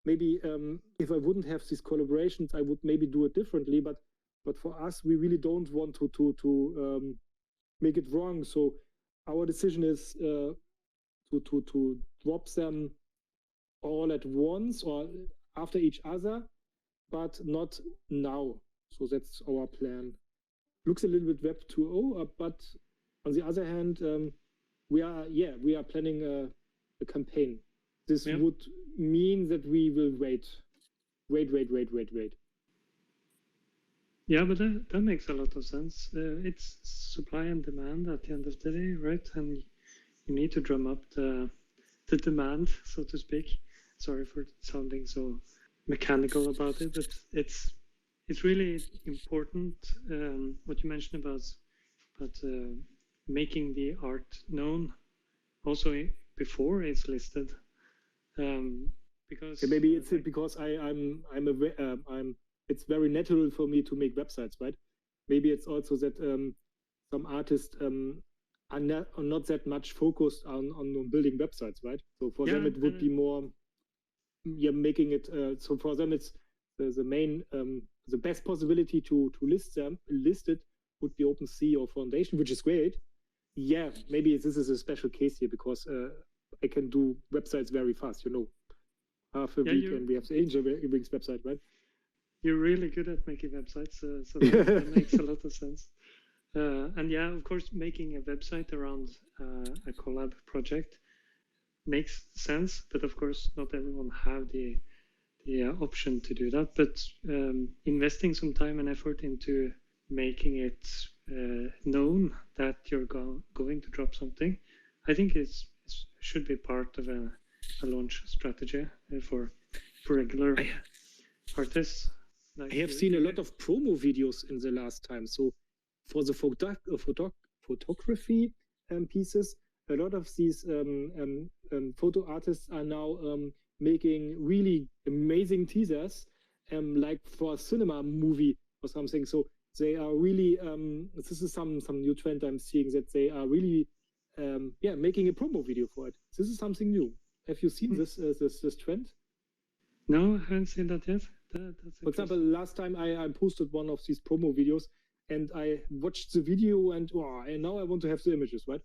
Maybe if I wouldn't have these collaborations, I would maybe do it differently. But for us, we really don't want to make it wrong. So our decision is to drop them all at once or after each other, but not now. So that's our plan. Looks a little bit Web 2.0, but on the other hand, we are planning a campaign. This would mean that we will wait. Yeah, but that makes a lot of sense. It's supply and demand at the end of the day, right? And you need to drum up the demand, so to speak. Sorry for sounding so mechanical about it, but it's really important what you mentioned about making the art known also before it's listed. Because maybe it's because it's very natural for me to make websites, right? Maybe it's also that some artists are not that much focused on building websites, right? So for them it would be more making it. So for them it's the main the best possibility to list it would be OpenSea or Foundation, which is great. yeah, maybe this is a special case here because I can do websites very fast, half a week and we have the Angel Wings website, right? You're really good at making websites, so that makes a lot of sense. And yeah, of course, making a website around a collab project makes sense, but of course, not everyone have the option to do that. But investing some time and effort into making it known that you're going to drop something, I think should be part of a launch strategy for regular artists. I have seen a lot of promo videos in the last time. So for the photography pieces, a lot of these photo artists are now making really amazing teasers, like for a cinema movie or something. So they are really, this is some new trend I'm seeing, that they are really, making a promo video for it. This is something new. Have you seen this trend? No, I haven't seen that yet. For example, last time I posted one of these promo videos and I watched the video and now I want to have the images, right?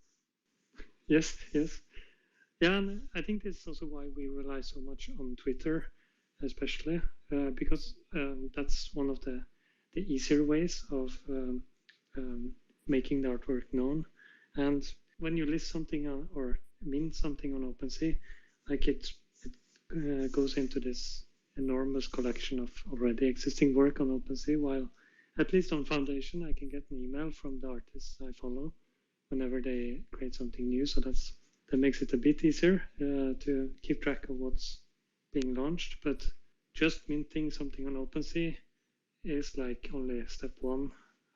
Yes. Yeah, and I think this is also why we rely so much on Twitter, especially, because that's one of the easier ways of making the artwork known. And when you list something or mint something on OpenSea, like it goes into this enormous collection of already existing work on OpenSea, while at least on Foundation, I can get an email from the artists I follow whenever they create something new. So that makes it a bit easier to keep track of what's being launched. But just minting something on OpenSea is like only step one,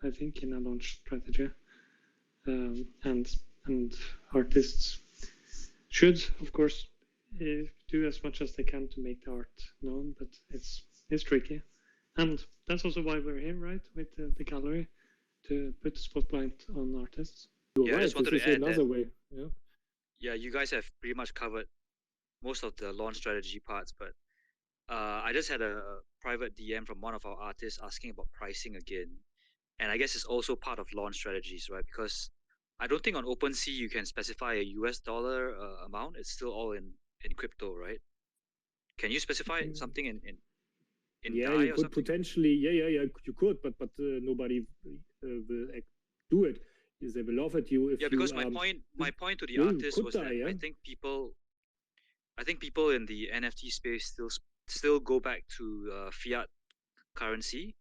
I think, in a launch strategy. And artists should, of course, do as much as they can to make the art known, but it's tricky. And that's also why we're here, right, with the gallery, to put the spotlight on artists. Yeah, I just wanted to add another way. Yeah, you guys have pretty much covered most of the launch strategy parts, but I just had a private DM from one of our artists asking about pricing again. And I guess it's also part of launch strategies, right? Because I don't think on OpenSea you can specify a US dollar amount. It's still all in crypto, right? Can you specify something in yeah, DAI you could potentially, you could, but nobody will do it. They will laugh at you if because my point to the artist was that I think people in the NFT space still go back to fiat currency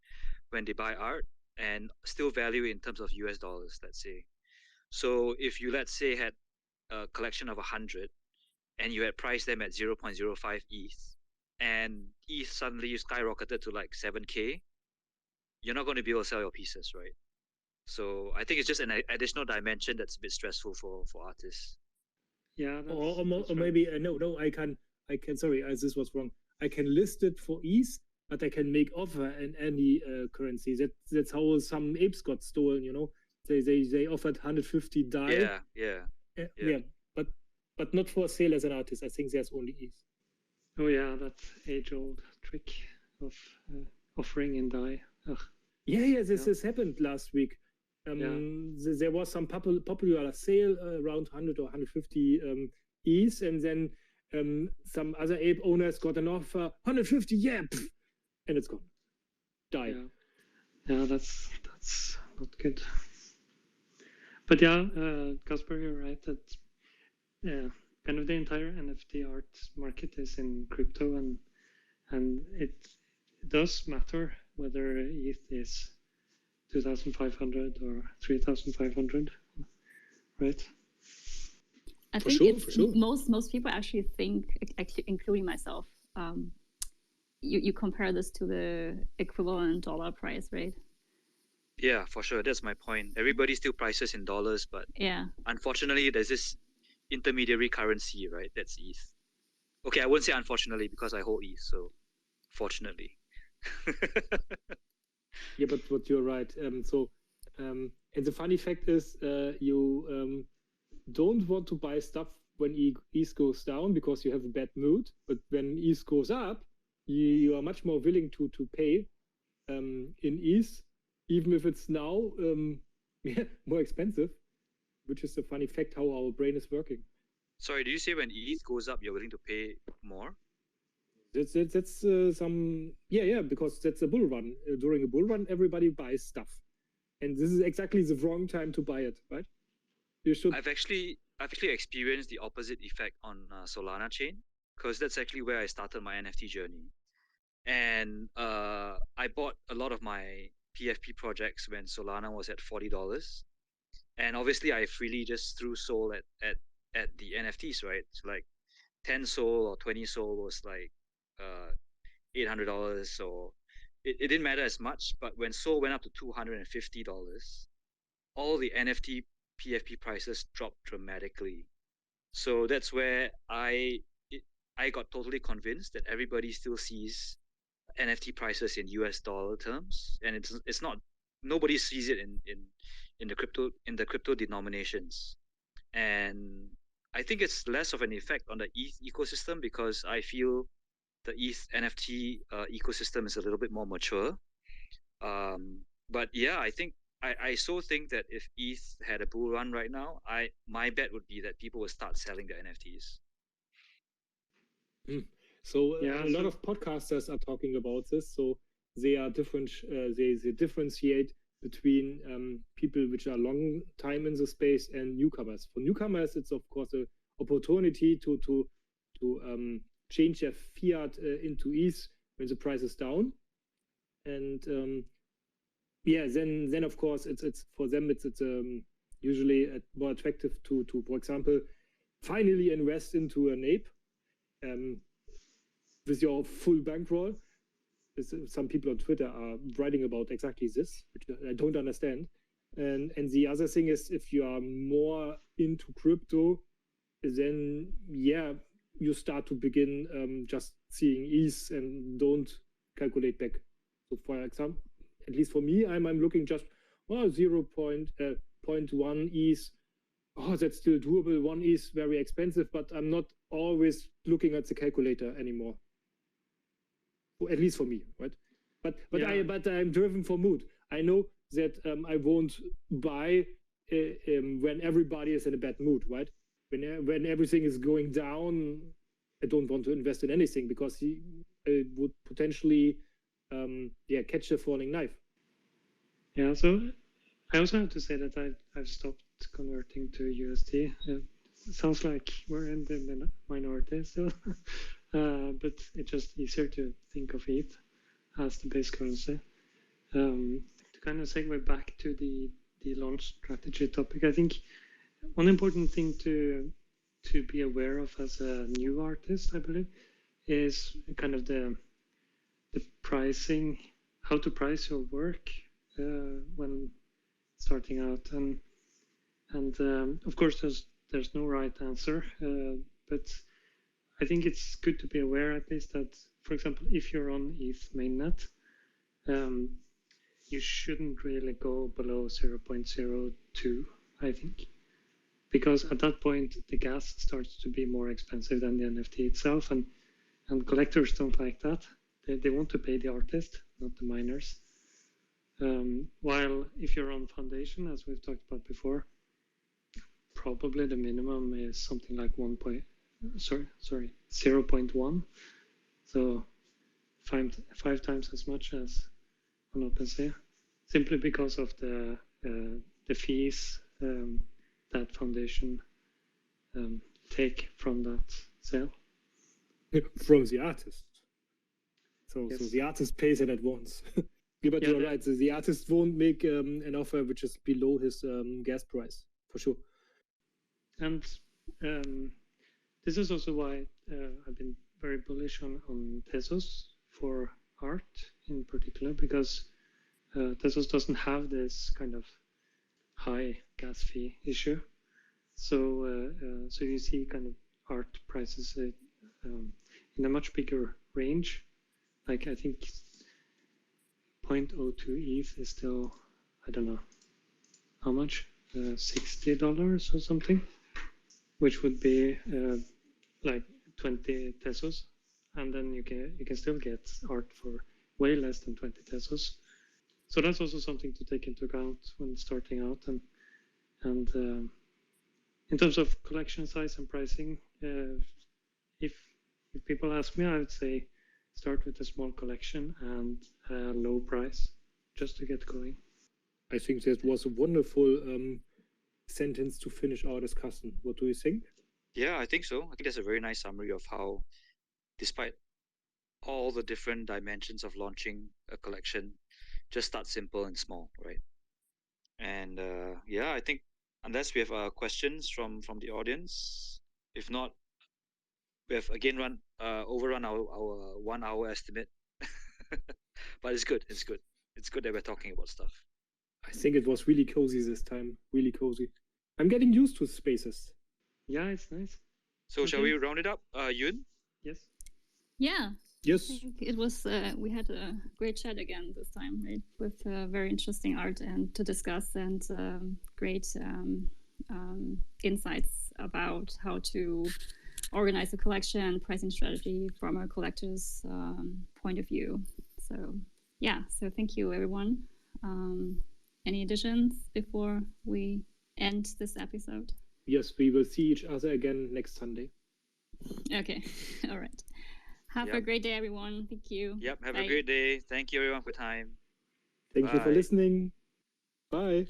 when they buy art and still value it in terms of US dollars, let's say. So if you, let's say, had a collection of 100 and you had priced them at 0.05 ETH and ETH suddenly skyrocketed to like 7K, you're not going to be able to sell your pieces, right? So I think it's just an additional dimension that's a bit stressful for artists. Yeah. Or maybe no, I can. Sorry, this was wrong. I can list it for ETH, but I can make offer in any currency. That's how some apes got stolen. They offered 150 DAI. Yeah. But not for sale as an artist. I think there's only ETH. Oh yeah, that age-old trick of offering in DAI. Ugh. Yeah. This happened last week. There was some popular sale around 100 or 150 ETH, and then some other ape owners got an offer 150, and it's gone. Die. Yeah, that's not good. But yeah, Casper, you're right that kind of the entire NFT art market is in crypto, and it does matter whether ETH is 2,500 or 3,500, right? I think most people actually think, including myself, you compare this to the equivalent dollar price, right? Yeah, for sure. That's my point. Everybody still prices in dollars, but unfortunately, there's this intermediary currency, right? That's ETH. Okay, I wouldn't say unfortunately because I hold ETH, so fortunately. Yeah, but you're right. And the funny fact is, you don't want to buy stuff when ETH goes down because you have a bad mood. But when ETH goes up, you are much more willing to pay in ETH, even if it's now more expensive. which is a funny fact how our brain is working. Sorry, do you say when ETH goes up, you're willing to pay more? That's because that's a bull run. During a bull run, everybody buys stuff, and this is exactly the wrong time to buy it, right? You should. I've actually experienced the opposite effect on Solana chain, because that's actually where I started my NFT journey. And I bought a lot of my PFP projects when Solana was at $40, and obviously I freely just threw SOL at the NFTs, right? So like 10 SOL or 20 SOL was like $800, so it didn't matter as much. But when SOL went up to $250, all the NFT PFP prices dropped dramatically. So that's where I got totally convinced that everybody still sees NFT prices in US dollar terms, and it's not, nobody sees it in the crypto denominations. And I think it's less of an effect on the ETH ecosystem, because I feel the ETH NFT ecosystem is a little bit more mature. But yeah, I think I so think that if ETH had a bull run right now, my bet would be that people will start selling their NFTs. So a lot of podcasters are talking about this. So they are different. They differentiate between people which are long time in the space and newcomers. For newcomers, it's of course an opportunity to change their fiat into ETH when the price is down, and then of course it's for them it's usually more attractive to for example finally invest into an ape with your full bankroll. Some people on Twitter are writing about exactly this, which I don't understand. And the other thing is, if you are more into crypto, then you start to begin just seeing ETH and don't calculate back. So for example, at least for me, I'm looking just 0.1 ETH. Oh, that's still doable. 1 ETH very expensive, but I'm not always looking at the calculator anymore. At least for me, right? But I'm driven for mood. I know that I won't buy when everybody is in a bad mood, right? When everything is going down, I don't want to invest in anything, because he would potentially catch a falling knife. Yeah, so I also have to say that I've stopped converting to USD. It sounds like we're in the minority still, but it's just easier to think of ETH as the base currency. To kind of segue back to the launch strategy topic, I think one important thing to be aware of as a new artist, I believe, is kind of the pricing, how to price your work when starting out, and of course there's no right answer, but I think it's good to be aware at least that, for example, if you're on ETH mainnet, you shouldn't really go below 0.02, I think, because at that point the gas starts to be more expensive than the NFT itself, and collectors don't like that. They want to pay the artist, not the miners. While if you're on Foundation, as we've talked about before, probably the minimum is something like 0.1, so five times as much as on OpenSea, simply because of the fees that Foundation take from that sale. From the artist. So Yes. the artist pays it at once. But you're right. So the artist won't make an offer which is below his gas price, for sure. And this is also why I've been very bullish on Tezos for art in particular, because Tezos doesn't have this kind of high gas fee issue. So you see kind of art prices in a much bigger range. Like I think 0.02 ETH is still, I don't know how much, $60 or something, which would be like 20 Tezos, and then you can still get art for way less than 20 Tezos. So that's also something to take into account when starting out, and in terms of collection size and pricing, if people ask me, I would say start with a small collection and a low price just to get going. I think that was a wonderful sentence to finish our discussion. What do you think? Yeah, I think so. I think that's a very nice summary of how, despite all the different dimensions of launching a collection, just start simple and small, right? And yeah, I think unless we have questions from the audience, if not, we have again overrun our 1 hour estimate. But it's good. It's good. It's good that we're talking about stuff. I think it was really cozy this time. Really cozy. I'm getting used to spaces. Yeah, it's nice. So shall we round it up, Yune? Yes. Yeah. Yes. I think it was, we had a great chat again this time, right? With very interesting art and to discuss, and great insights about how to organize a collection, pricing strategy from a collector's point of view. So yeah, so thank you everyone. Any additions before we end this episode? Yes, we will see each other again next Sunday. Okay, all right. Have a great day, everyone. Thank you. Yep, have a great day. Thank you everyone for your time. Thank you for listening. Bye.